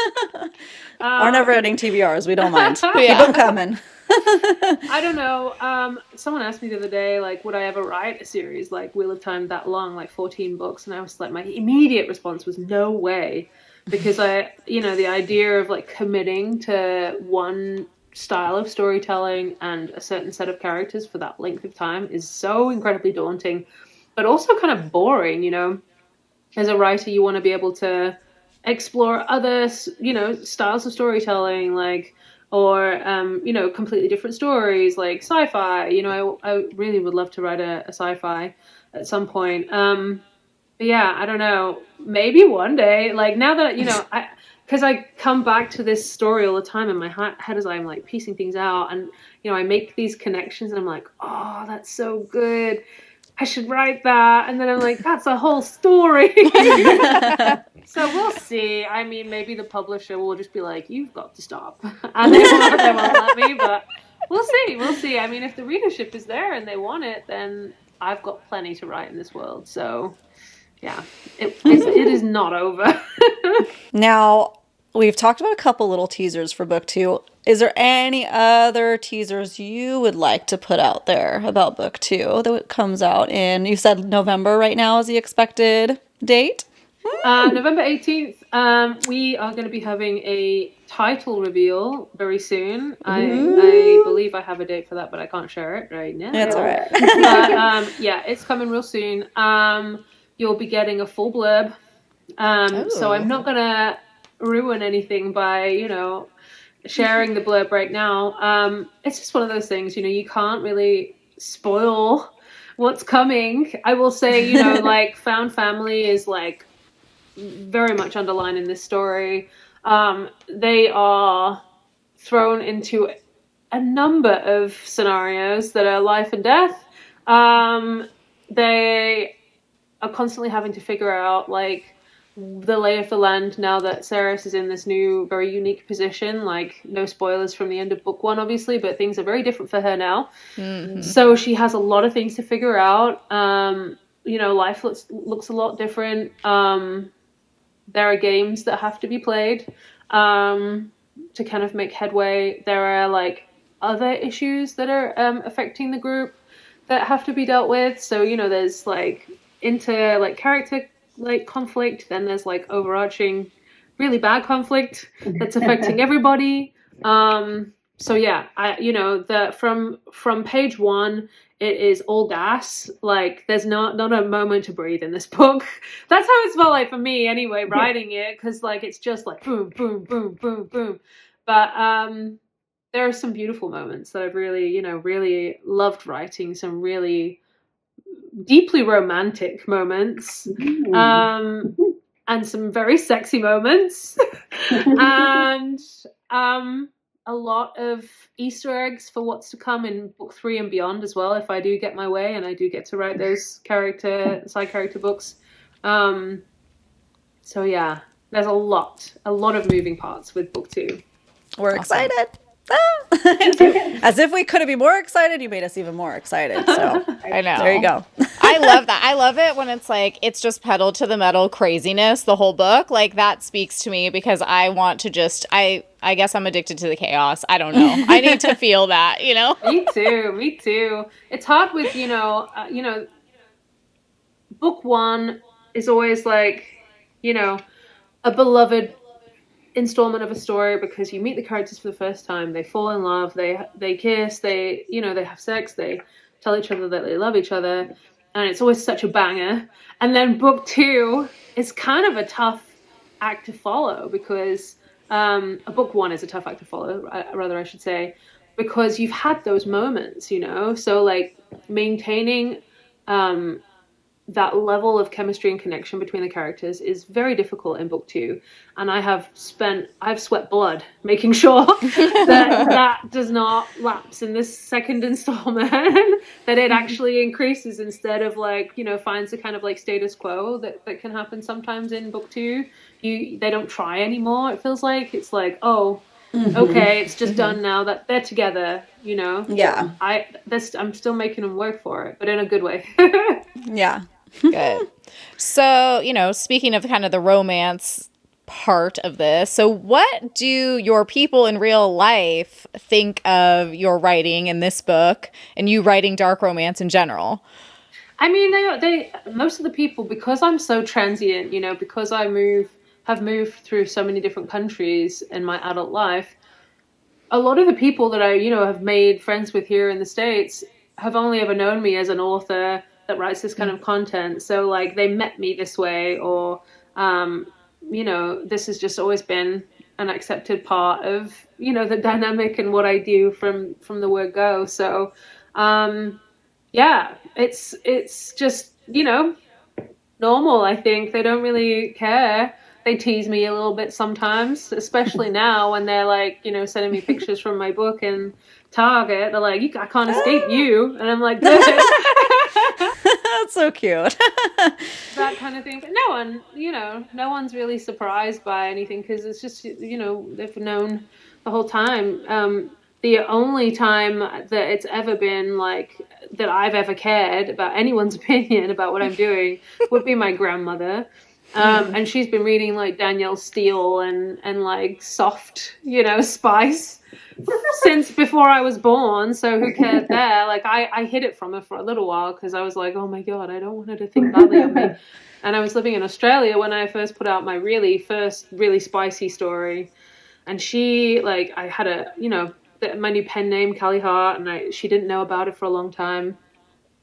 Our never-ending TBRs, we don't mind. Keep them coming. I don't know. Someone asked me the other day, like, would I ever write a series like Wheel of Time that long, like 14 books? And I was like, my immediate response was no way. Because the idea of like committing to one style of storytelling and a certain set of characters for that length of time is so incredibly daunting, but also kind of boring, As a writer, you want to be able to explore other, styles of storytelling, like, or, completely different stories, like sci-fi. I really would love to write a sci-fi at some point. But yeah, I don't know. Maybe one day, like now that, because I come back to this story all the time in my head as I'm like piecing things out, and, I make these connections and I'm like, oh, that's so good. I should write that. And then I'm like, that's a whole story. So we'll see. I mean, maybe the publisher will just be like, you've got to stop. And they won't let me, but we'll see. We'll see. I mean, if the readership is there and they want it, then I've got plenty to write in this world. So yeah, it is not over. Now, we've talked about a couple little teasers for book 2. Is there any other teasers you would like to put out there about book 2 that comes out in, you said November right now is the expected date? November 18th. We are going to be having a title reveal very soon. I believe I have a date for that, but I can't share it right now. That's all right. But, yeah, it's coming real soon. You'll be getting a full blurb. So I'm not going to ruin anything by, sharing the blurb right now. It's just one of those things, you can't really spoil what's coming. I will say, like found family is like very much underlined in this story. They are thrown into a number of scenarios that are life and death. They are constantly having to figure out like the lay of the land now that Saeris is in this new very unique position. Like, no spoilers from the end of book 1 obviously, but things are very different for her now. Mm-hmm. So she has a lot of things to figure out. Life looks a lot different. There are games that have to be played to kind of make headway. There are like other issues that are affecting the group that have to be dealt with. So, there's like character like conflict, then there's like overarching really bad conflict that's affecting everybody. So yeah, from page 1 it is all gas. Like there's not a moment to breathe in this book. That's how it's felt like for me anyway, writing it, because like it's just like boom boom boom boom boom. But there are some beautiful moments that I've really really loved writing, some really deeply romantic moments, and some very sexy moments, and a lot of Easter eggs for what's to come in book 3 and beyond as well, if I do get my way and I do get to write those side character books. So yeah, there's a lot of moving parts with book 2. We're excited. As if we couldn't be more excited, you made us even more excited. So I know. There you go. I love that. I love it when it's like, it's just pedal to the metal craziness, the whole book. Like, that speaks to me because I want to just, I guess I'm addicted to the chaos. I don't know. I need to feel that, you know? Me too. It's hard with, book one is always like, a beloved installment of a story because you meet the characters for the first time, they fall in love, they kiss, they have sex, they tell each other that they love each other, and it's always such a banger. And then book two is kind of a tough act to follow because book one is a tough act to follow, rather I should say, because you've had those moments, so like maintaining that level of chemistry and connection between the characters is very difficult in book two. And I've sweat blood making sure that does not lapse in this second installment, that it actually increases instead of like, finds the kind of like status quo that can happen sometimes in book two. They don't try anymore. It feels like it's like, oh, okay, it's just done now that they're together, Yeah. I'm still making them work for it, but in a good way. Yeah. Good. So, speaking of kind of the romance part of this, so what do your people in real life think of your writing in this book and you writing dark romance in general? I mean, they most of the people, because I'm so transient, because I have moved through so many different countries in my adult life, a lot of the people that I, have made friends with here in the States have only ever known me as an author that writes this kind of content. So like they met me this way, or, this has just always been an accepted part of, the dynamic and what I do from the word go. So, it's just, normal. I think they don't really care. They tease me a little bit sometimes, especially now when they're like, sending me pictures from my book in Target. They're like, I can't escape you. And I'm like, good. That's so cute. That kind of thing. But no one's really surprised by anything because it's just, they've known the whole time. The only time that it's ever been like that I've ever cared about anyone's opinion about what I'm doing would be my grandmother. And she's been reading like Danielle Steele and like soft, spice since before I was born. So who cared there? Like I hid it from her for a little while because I was like, oh my God, I don't want her to think badly of me. And I was living in Australia when I first put out my first really spicy story. And she, like, I had my new pen name, Callie Hart, and she didn't know about it for a long time.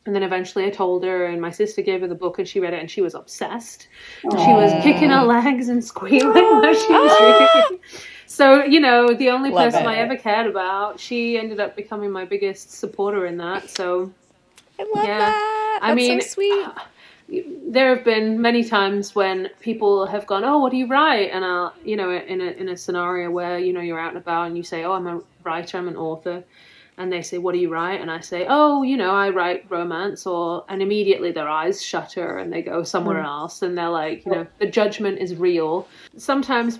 And then eventually I told her, and my sister gave her the book, and she read it, and she was obsessed. Aww. She was kicking her legs and squealing while she was reading. So, the only person I ever cared about, she ended up becoming my biggest supporter in that. So, I love that. That's so sweet. There have been many times when people have gone, oh, what do you write? And I'll, in a scenario where, you're out and about and you say, oh, I'm a writer, I'm an author. And they say, what do you write? And I say, oh, I write romance. And immediately their eyes shutter and they go somewhere else. And they're like, the judgment is real. Sometimes,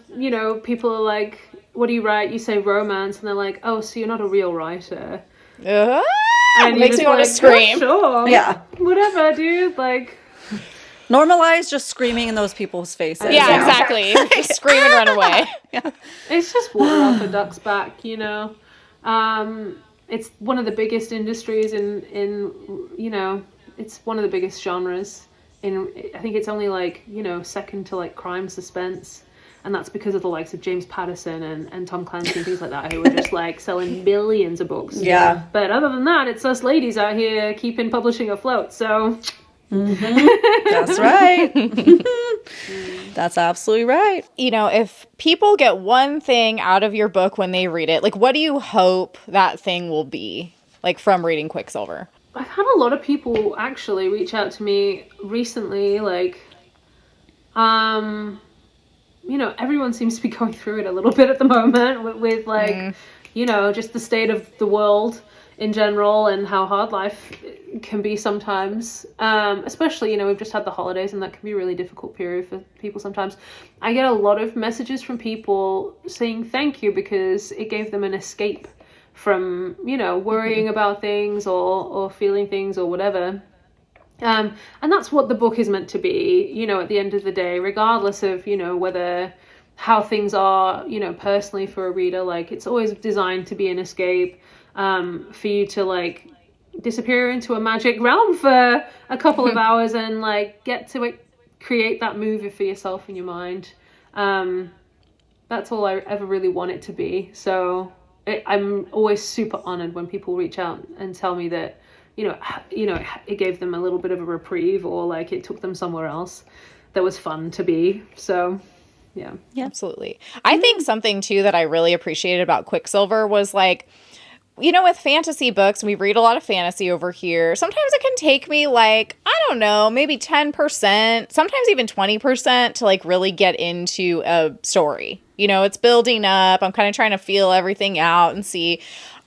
people are like, what do you write? You say romance. And they're like, oh, so you're not a real writer. And it makes me want to scream. Sure. Yeah. Whatever, dude. Like, normalize just screaming in those people's faces. Yeah, exactly. Just scream and run away. Yeah. It's just water off a duck's back, It's one of the biggest industries in it's one of the biggest genres. I think it's only like, second to like crime suspense. And that's because of the likes of James Patterson and Tom Clancy and things like that, who are just like selling millions of books. Yeah. But other than that, it's us ladies out here keeping publishing afloat. So that's right. That's absolutely right. If people get one thing out of your book when they read it, like, what do you hope that thing will be, like, from reading Quicksilver? I've had a lot of people actually reach out to me recently, like, everyone seems to be going through it a little bit at the moment with like, just the state of the world in general and how hard life can be sometimes, especially, we've just had the holidays and that can be a really difficult period for people sometimes. I get a lot of messages from people saying thank you because it gave them an escape from, worrying about things or feeling things or whatever. And that's what the book is meant to be, you know, at the end of the day, regardless of, you know, whether how things are, you know, personally for a reader. Like, it's always designed to be an escape, for you to like disappear into a magic realm for a couple of hours and like get to create that movie for yourself in your mind. That's all I ever really want it to be. So I'm always super honored when people reach out and tell me that, you know, it gave them a little bit of a reprieve, or like it took them somewhere else that was fun to be. So yeah. Absolutely. I think something too that I really appreciated about Quicksilver was like, you know, with fantasy books, we read a lot of fantasy over here. Sometimes it can take me like, I don't know, maybe 10%, sometimes even 20% to like really get into a story. You know, it's building up. I'm kind of trying to feel everything out and see.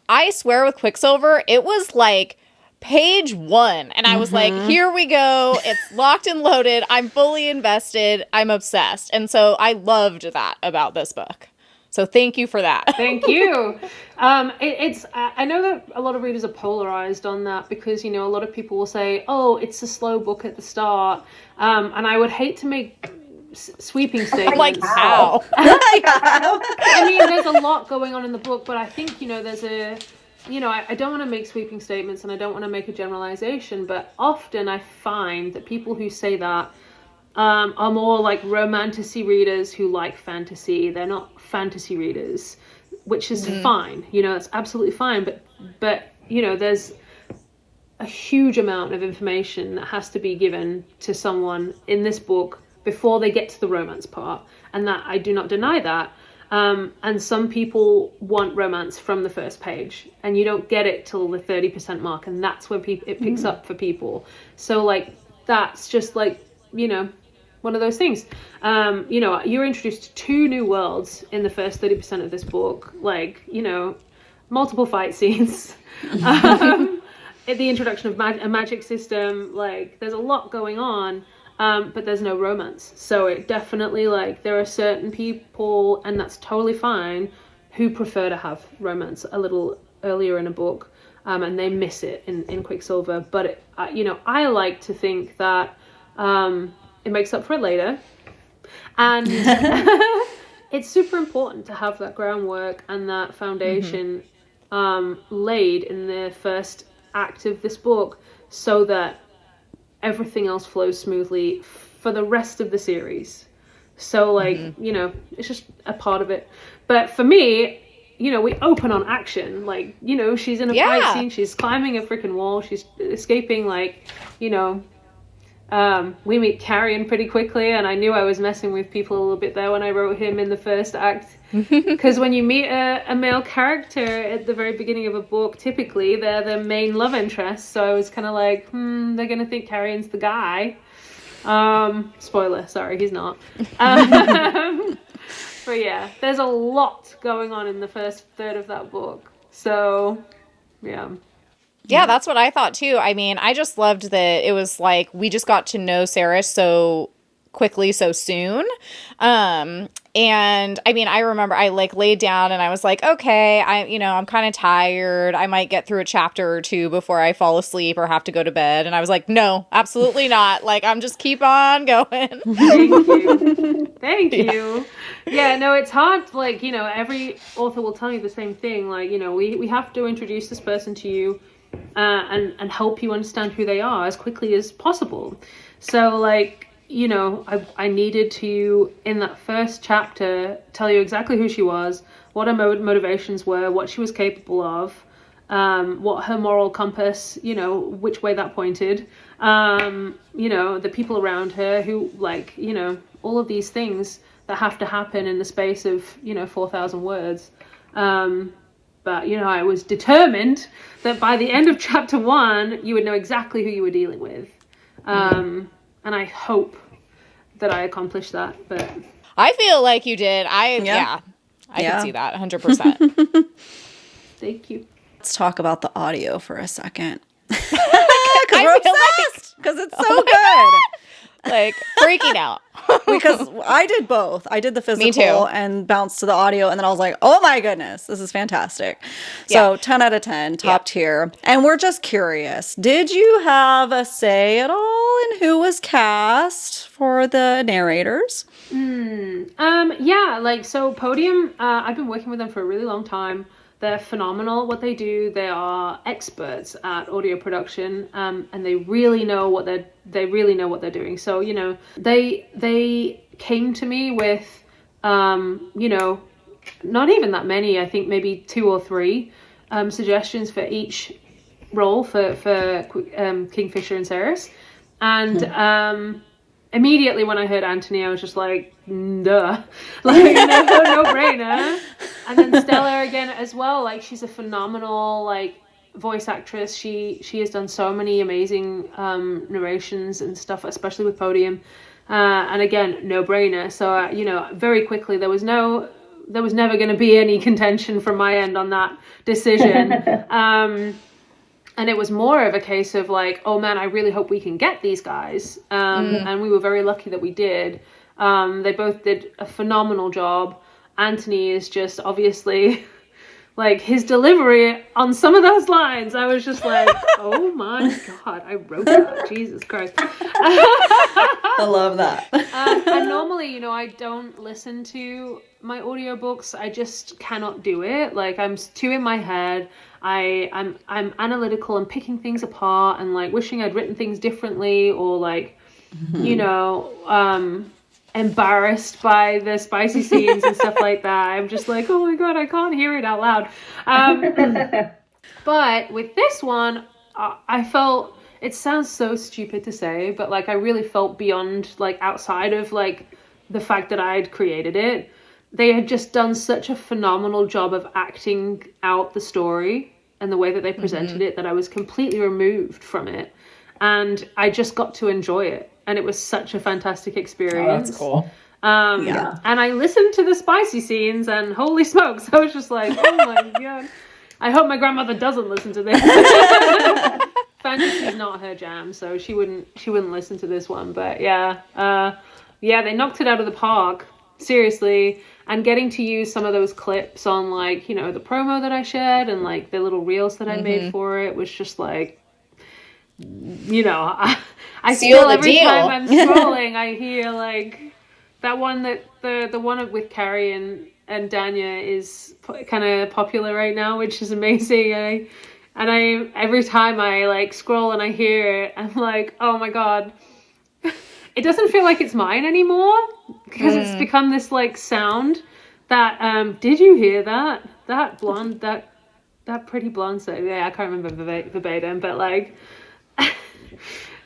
I swear with Quicksilver, it was like page 1. And I was like, here we go. It's locked and loaded. I'm fully invested. I'm obsessed. And so I loved that about this book. So thank you for that. Thank you. I know that a lot of readers are polarized on that because, you know, a lot of people will say, oh, it's a slow book at the start. And I would hate to make sweeping statements. Like, how? I mean, there's a lot going on in the book, but I think, you know, I don't want to make sweeping statements and I don't want to make a generalization, but often I find that people who say that are more like romantasy readers who like fantasy. They're not fantasy readers, which is fine. You know, it's absolutely fine. But you know, there's a huge amount of information that has to be given to someone in this book before they get to the romance part, and that I do not deny that. And some people want romance from the first page, and you don't get it till the 30% mark, and that's when it picks up for people. So like, that's just like, you know, one of those things. You know, you're introduced to 2 new worlds in the first 30% of this book, like, you know, multiple fight scenes, the introduction of a magic system. Like, there's a lot going on, but there's no romance. So it definitely, like, there are certain people, and that's totally fine, who prefer to have romance a little earlier in a book, and they miss it in Quicksilver. But you know, I like to think that it makes up for it later, and it's super important to have that groundwork and that foundation laid in the first act of this book, so that everything else flows smoothly for the rest of the series. So like, you know, it's just a part of it. But for me, you know, we open on action. Like, you know, she's in a fight scene, she's climbing a freaking wall, she's escaping, like, you know, we meet Carrion pretty quickly, and I knew I was messing with people a little bit there when I wrote him in the first act. Because when you meet a male character at the very beginning of a book, typically they're the main love interest. So I was kind of like, they're going to think Carrion's the guy. Spoiler, sorry, he's not. But yeah, there's a lot going on in the first third of that book. So, yeah. Yeah, that's what I thought too. I mean, I just loved that it was like we just got to know Saeris so quickly, so soon. And I mean, I remember I like laid down and I was like, okay, I'm kind of tired. I might get through a chapter or 2 before I fall asleep or have to go to bed. And I was like, no, absolutely not. Like, I'm just keep on going. Thank you. Thank you. Yeah, no, it's hard. Like, you know, every author will tell you the same thing. Like, you know, we have to introduce this person to you and help you understand who they are as quickly as possible. So, like, you know, I needed to, in that first chapter, tell you exactly who she was, what her motivations were, what she was capable of, what her moral compass, you know, which way that pointed, you know, the people around her who, like, you know, all of these things that have to happen in the space of, you know, 4,000 words. But, you know, I was determined that by the end of chapter 1, you would know exactly who you were dealing with. And I hope that I accomplished that. But I feel like you did. I can see that 100%. Thank you. Let's talk about the audio for a second. I Because it's so good. like freaking out. Because I did both. I did the physical too. and bounced to the audio, and then I was like, oh my goodness, this is fantastic. So 10 out of 10, top tier. And we're just curious, did you have a say at all in who was cast for the narrators? Yeah, like, so Podium, I've been working with them for a really long time. They're phenomenal at what they do. They are experts at audio production, and they really know what they're doing. So, you know, they came to me with, you know, not even that many. I think maybe 2 or 3 suggestions for each role for Kingfisher and Saeris, and immediately when I heard Anthony, I was just like, duh, like, no brainer. And then Stella again as well, like, she's a phenomenal, like, voice actress. She has done so many amazing narrations and stuff, especially with Podium. And again, no brainer. So you know, very quickly there was never going to be any contention from my end on that decision. And it was more of a case of like, oh man, I really hope we can get these guys. And we were very lucky that we did. They both did a phenomenal job. Anthony is just obviously, like, his delivery on some of those lines, I was just like, oh my God, I wrote that. Jesus Christ. I love that. And normally, you know, I don't listen to my audiobooks. I just cannot do it. Like, I'm too in my head. I'm analytical and picking things apart and like wishing I'd written things differently, or like, you know, embarrassed by the spicy scenes and stuff like that. I'm just like, oh my God, I can't hear it out loud. But with this one, I felt, it sounds so stupid to say, but like I really felt beyond, like, outside of like the fact that I'd created it. They had just done such a phenomenal job of acting out the story and the way that they presented it, that I was completely removed from it. And I just got to enjoy it. And it was such a fantastic experience. Oh, that's cool. And I listened to the spicy scenes, and holy smokes, I was just like, oh my God. I hope my grandmother doesn't listen to this. Fantasy is not her jam, so she wouldn't listen to this one. But yeah, they knocked it out of the park. Seriously. And getting to use some of those clips on, like, you know, the promo that I shared and like the little reels that I made for it was just like, you know, I Seal still, the every deal. time I'm scrolling, I hear like that one, that the one with Carrie and Danya is kind of popular right now, which is amazing. And I every time I like scroll and I hear it, I'm like, oh my God. It doesn't feel like it's mine anymore, because it's become this like sound that, did you hear that? That blonde, that pretty blonde say, yeah, I can't remember verbatim, but like,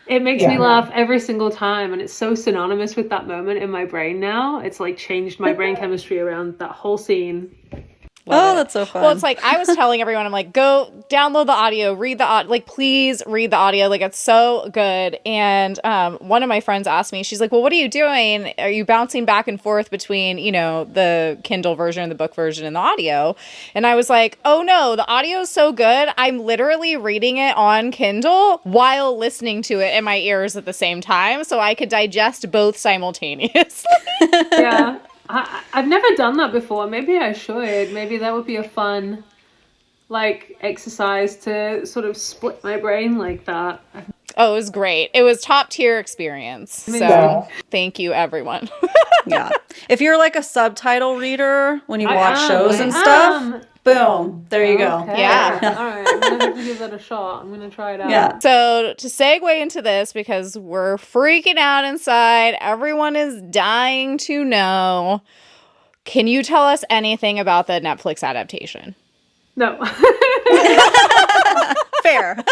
it makes me laugh every single time. And it's so synonymous with that moment in my brain now. It's like changed my brain chemistry around that whole scene. Oh, that's so fun. Well, it's like I was telling everyone, I'm like, go download the audio, read the audio, like, please read the audio. Like, it's so good. And one of my friends asked me, she's like, well, what are you doing? Are you bouncing back and forth between, you know, the Kindle version, the book version, and the audio? And I was like, oh no, the audio is so good. I'm literally reading it on Kindle while listening to it in my ears at the same time, so I could digest both simultaneously. Yeah. I've never done that before. Maybe I should. Maybe that would be a fun, like, exercise to sort of split my brain like that. Oh, it was great. It was top tier experience. Amazing. So thank you, everyone. Yeah. If you're like a subtitle reader when you I watch am, shows I and am. stuff, boom, there you go. Okay. Yeah. All right. I'm going to have to give that a shot. I'm going to try it out. Yeah. So to segue into this, because we're freaking out inside, everyone is dying to know. Can you tell us anything about the Netflix adaptation? No. Fair.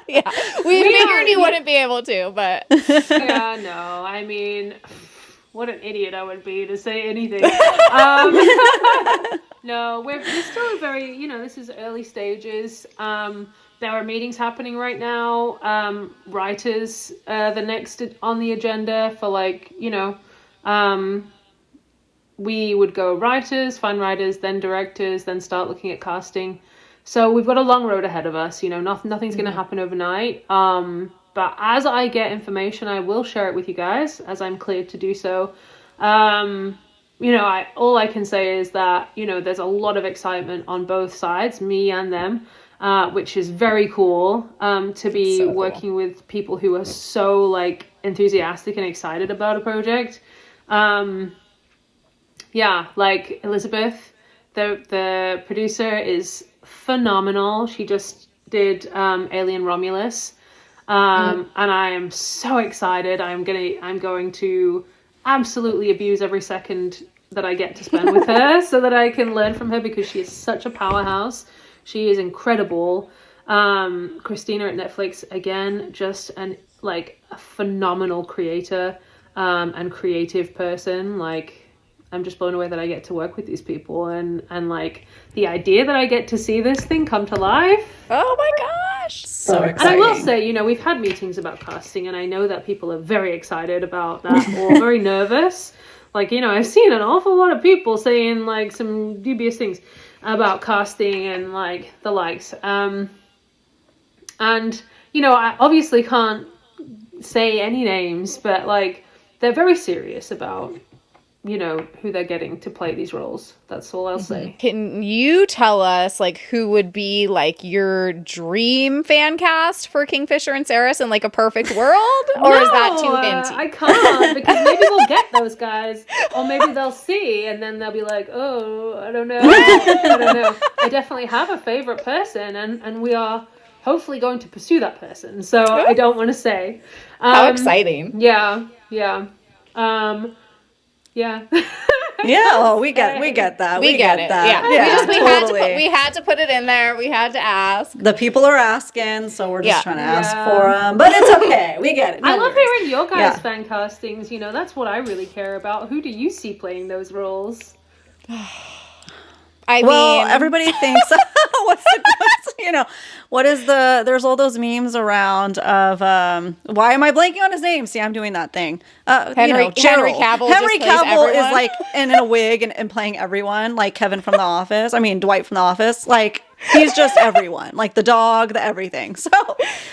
Yeah. We figured you wouldn't be able to, but Yeah, no. I mean, what an idiot I would be to say anything. No, we're still very, you know, this is early stages. There are meetings happening right now. Writers, the next on the agenda for, like, you know, we would go writers, find writers, then directors, then start looking at casting. So we've got a long road ahead of us. You know, nothing's going to happen overnight. But But as I get information, I will share it with you guys as I'm cleared to do so. All I can say is that, there's a lot of excitement on both sides, me and them, which is very cool, to be working with people who are so, like, enthusiastic and excited about a project. Like Elizabeth, the producer, is phenomenal. She just did Alien Romulus. And I am so excited. I'm going to absolutely abuse every second that I get to spend with her so that I can learn from her, because she is such a powerhouse. She is incredible. Christina at Netflix, again, just a phenomenal creator and creative person. Like, I'm just blown away that I get to work with these people, and like the idea that I get to see this thing come to life. Oh my gosh. So exciting. And I will say, we've had meetings about casting, and I know that people are very excited about that or very nervous. Like, I've seen an awful lot of people saying like some dubious things about casting and like the likes. I obviously can't say any names, but like they're very serious about who they're getting to play these roles. That's all I'll say. Can you tell us like who would be like your dream fan cast for Kingfisher and Saeris in like a perfect world? Or is that too hinty? I can't, because maybe we'll get those guys, or maybe they'll see and then they'll be like, oh, I don't know. I don't know. I definitely have a favorite person, and we are hopefully going to pursue that person. So I don't want to say. How exciting. Yeah. Yeah. Yeah, we get that. We get it. that. Yeah. We had to put it in there. We had to ask. The people are asking, so we're just trying to ask for them. But it's okay. We get it. I love hearing your guys' fan castings. That's what I really care about. Who do you see playing those roles? I mean, everybody thinks there's all those memes around of why am I blanking on his name? See, I'm doing that thing. Henry Cavill. Henry Cavill is like in a wig and playing everyone, like Kevin from The Office. I mean, Dwight from The Office. Like, he's just everyone, like the dog, the everything. So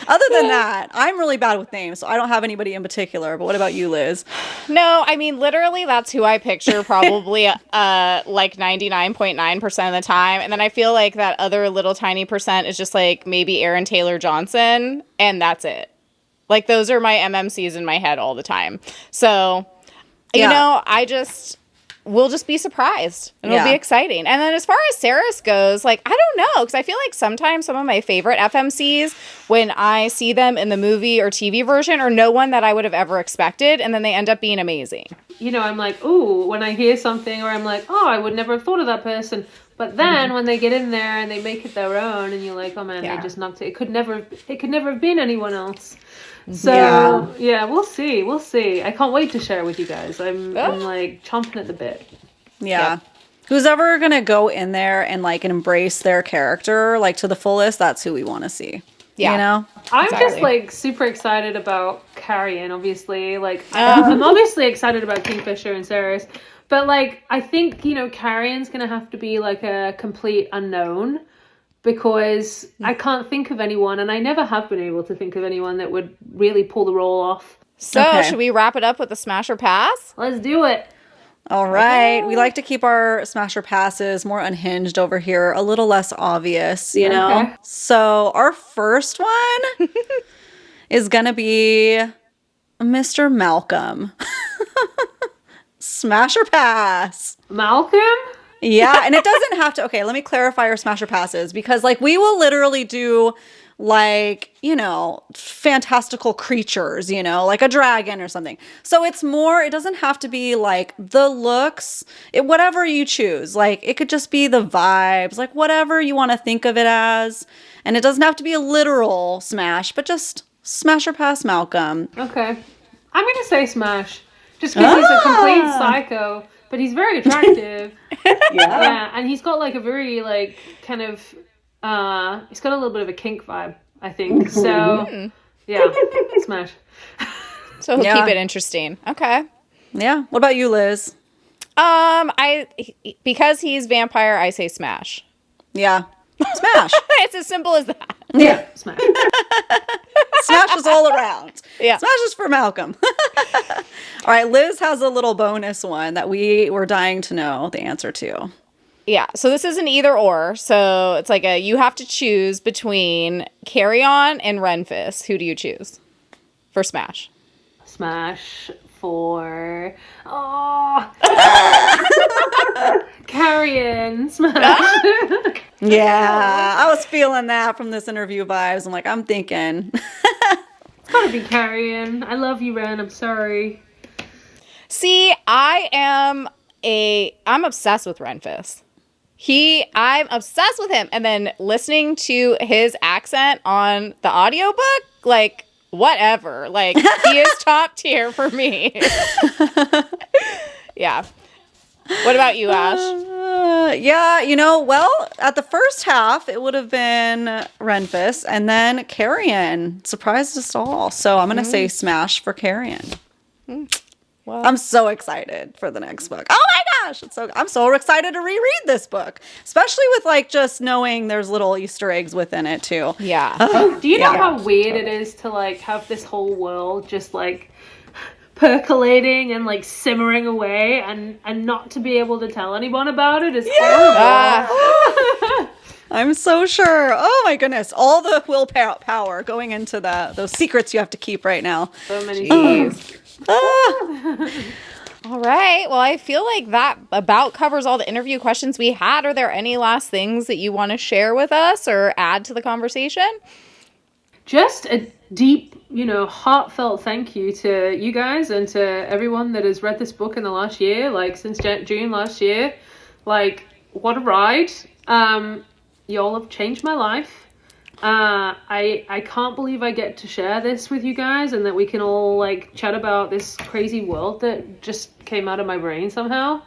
other than that, I'm really bad with names, so I don't have anybody in particular. But what about you, Liz? No, I mean, literally, that's who I picture probably like 99.9% of the time. And then I feel like that other little tiny percent is just like maybe Aaron Taylor Johnson, and that's it. Like, those are my MMCs in my head all the time. So, we'll just be surprised, and it'll be exciting. And then as far as Saeris goes, like, I don't know, because I feel like sometimes some of my favorite FMCs, when I see them in the movie or TV version, are no one that I would have ever expected, and then they end up being amazing. I'm like, ooh, when I hear something, or I'm like, oh, I would never have thought of that person. But then when they get in there and they make it their own, and you're like, oh man, they just knocked it. It could never have been anyone else. So we'll see. I can't wait to share it with you guys. I'm like chomping at the bit. Yeah. Who's ever gonna go in there and like embrace their character like to the fullest, that's who we want to see. Yeah. I'm just like super excited about Carrion, obviously. Like I'm obviously excited about Kingfisher and Saeris. But like I think, Carrion's gonna have to be like a complete unknown, because I can't think of anyone, and I never have been able to think of anyone that would really pull the role off. So, should we wrap it up with a smash or pass? Let's do it. All right. We like to keep our smash or passes more unhinged over here, a little less obvious, you know? Okay. So, our first one is going to be Mr. Malcolm. Smash or pass? Malcolm? Yeah, and it doesn't have to. Okay, let me clarify our smash or passes, because like we will literally do like, fantastical creatures, like a dragon or something. So it's more, it doesn't have to be like the looks, whatever you choose. Like it could just be the vibes, like whatever you want to think of it as. And it doesn't have to be a literal smash, but just smash or pass Malcolm. Okay. I'm going to say smash, just because he's a complete psycho. But he's very attractive. Yeah, and he's got like a very like kind of he's got a little bit of a kink vibe, I think. So yeah, smash. So he'll keep it interesting. Okay. Yeah. What about you, Liz? Because he's vampire, I say smash. Yeah. Smash. It's as simple as that. Yeah, smash. Smashes all around. Yeah. Smashes for Malcolm. All right, Liz has a little bonus one that we were dying to know the answer to. Yeah, so this is an either or. So it's like you have to choose between Carry On and Renfis. Who do you choose for Smash? Smash for Carrion. Smash. Yeah, I was feeling that from this interview vibes. I'm like, I'm thinking. It's gotta be Carrion. I love you, Ren. I'm sorry. See, I'm obsessed with Renfis. I'm obsessed with him. And then listening to his accent on the audiobook, like, whatever. Like, he is top tier for me. Yeah. What about you, Ash? Yeah, well, at the first half, it would have been Renfis, and then Carrion surprised us all. So I'm going to say Smash for Carrion. Well, I'm so excited for the next book. Oh my gosh, I'm so excited to reread this book, especially with like just knowing there's little Easter eggs within it too. yeah. Do you know how weird it is to like have this whole world just like percolating and like simmering away and not to be able to tell anyone about it is horrible. I'm so sure. Oh my goodness, all the willpower going into those secrets you have to keep right now. So many Jeez. All right. Well, I feel like that about covers all the interview questions we had. Are there any last things that you want to share with us or add to the conversation? Just a deep, heartfelt thank you to you guys and to everyone that has read this book in the last year, like since June last year. Like, what a ride. Y'all have changed my life. I can't believe I get to share this with you guys and that we can all like chat about this crazy world that just came out of my brain somehow.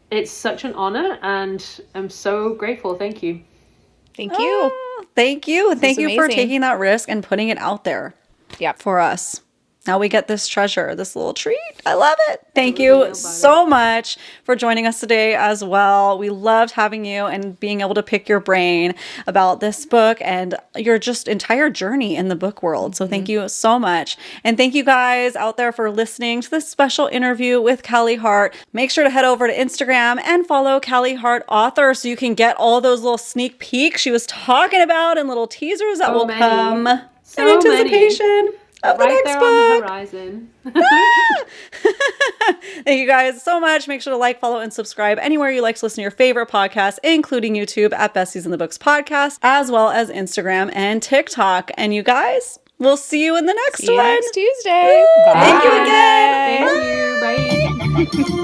It's such an honor and I'm so grateful. Thank you. Thank you. Thank you. Thank you for amazing. taking that risk and putting it out there for us. Now we get this treasure, this little treat. I love it. Thank you so much for joining us today as well. We loved having you and being able to pick your brain about this book and your just entire journey in the book world. So thank you so much. And thank you guys out there for listening to this special interview with Callie Hart. Make sure to head over to Instagram and follow Callie Hart Author so you can get all those little sneak peeks she was talking about and little teasers that will come in anticipation. Of the right next there book. on the horizon. Thank you guys so much. Make sure to like, follow, and subscribe anywhere you like to listen to your favorite podcasts, including YouTube at Besties in the Books Podcast, as well as Instagram and TikTok. And you guys, we'll see you in the next one. Next Tuesday. Woo! Bye. Thank you again. Thank you. Bye.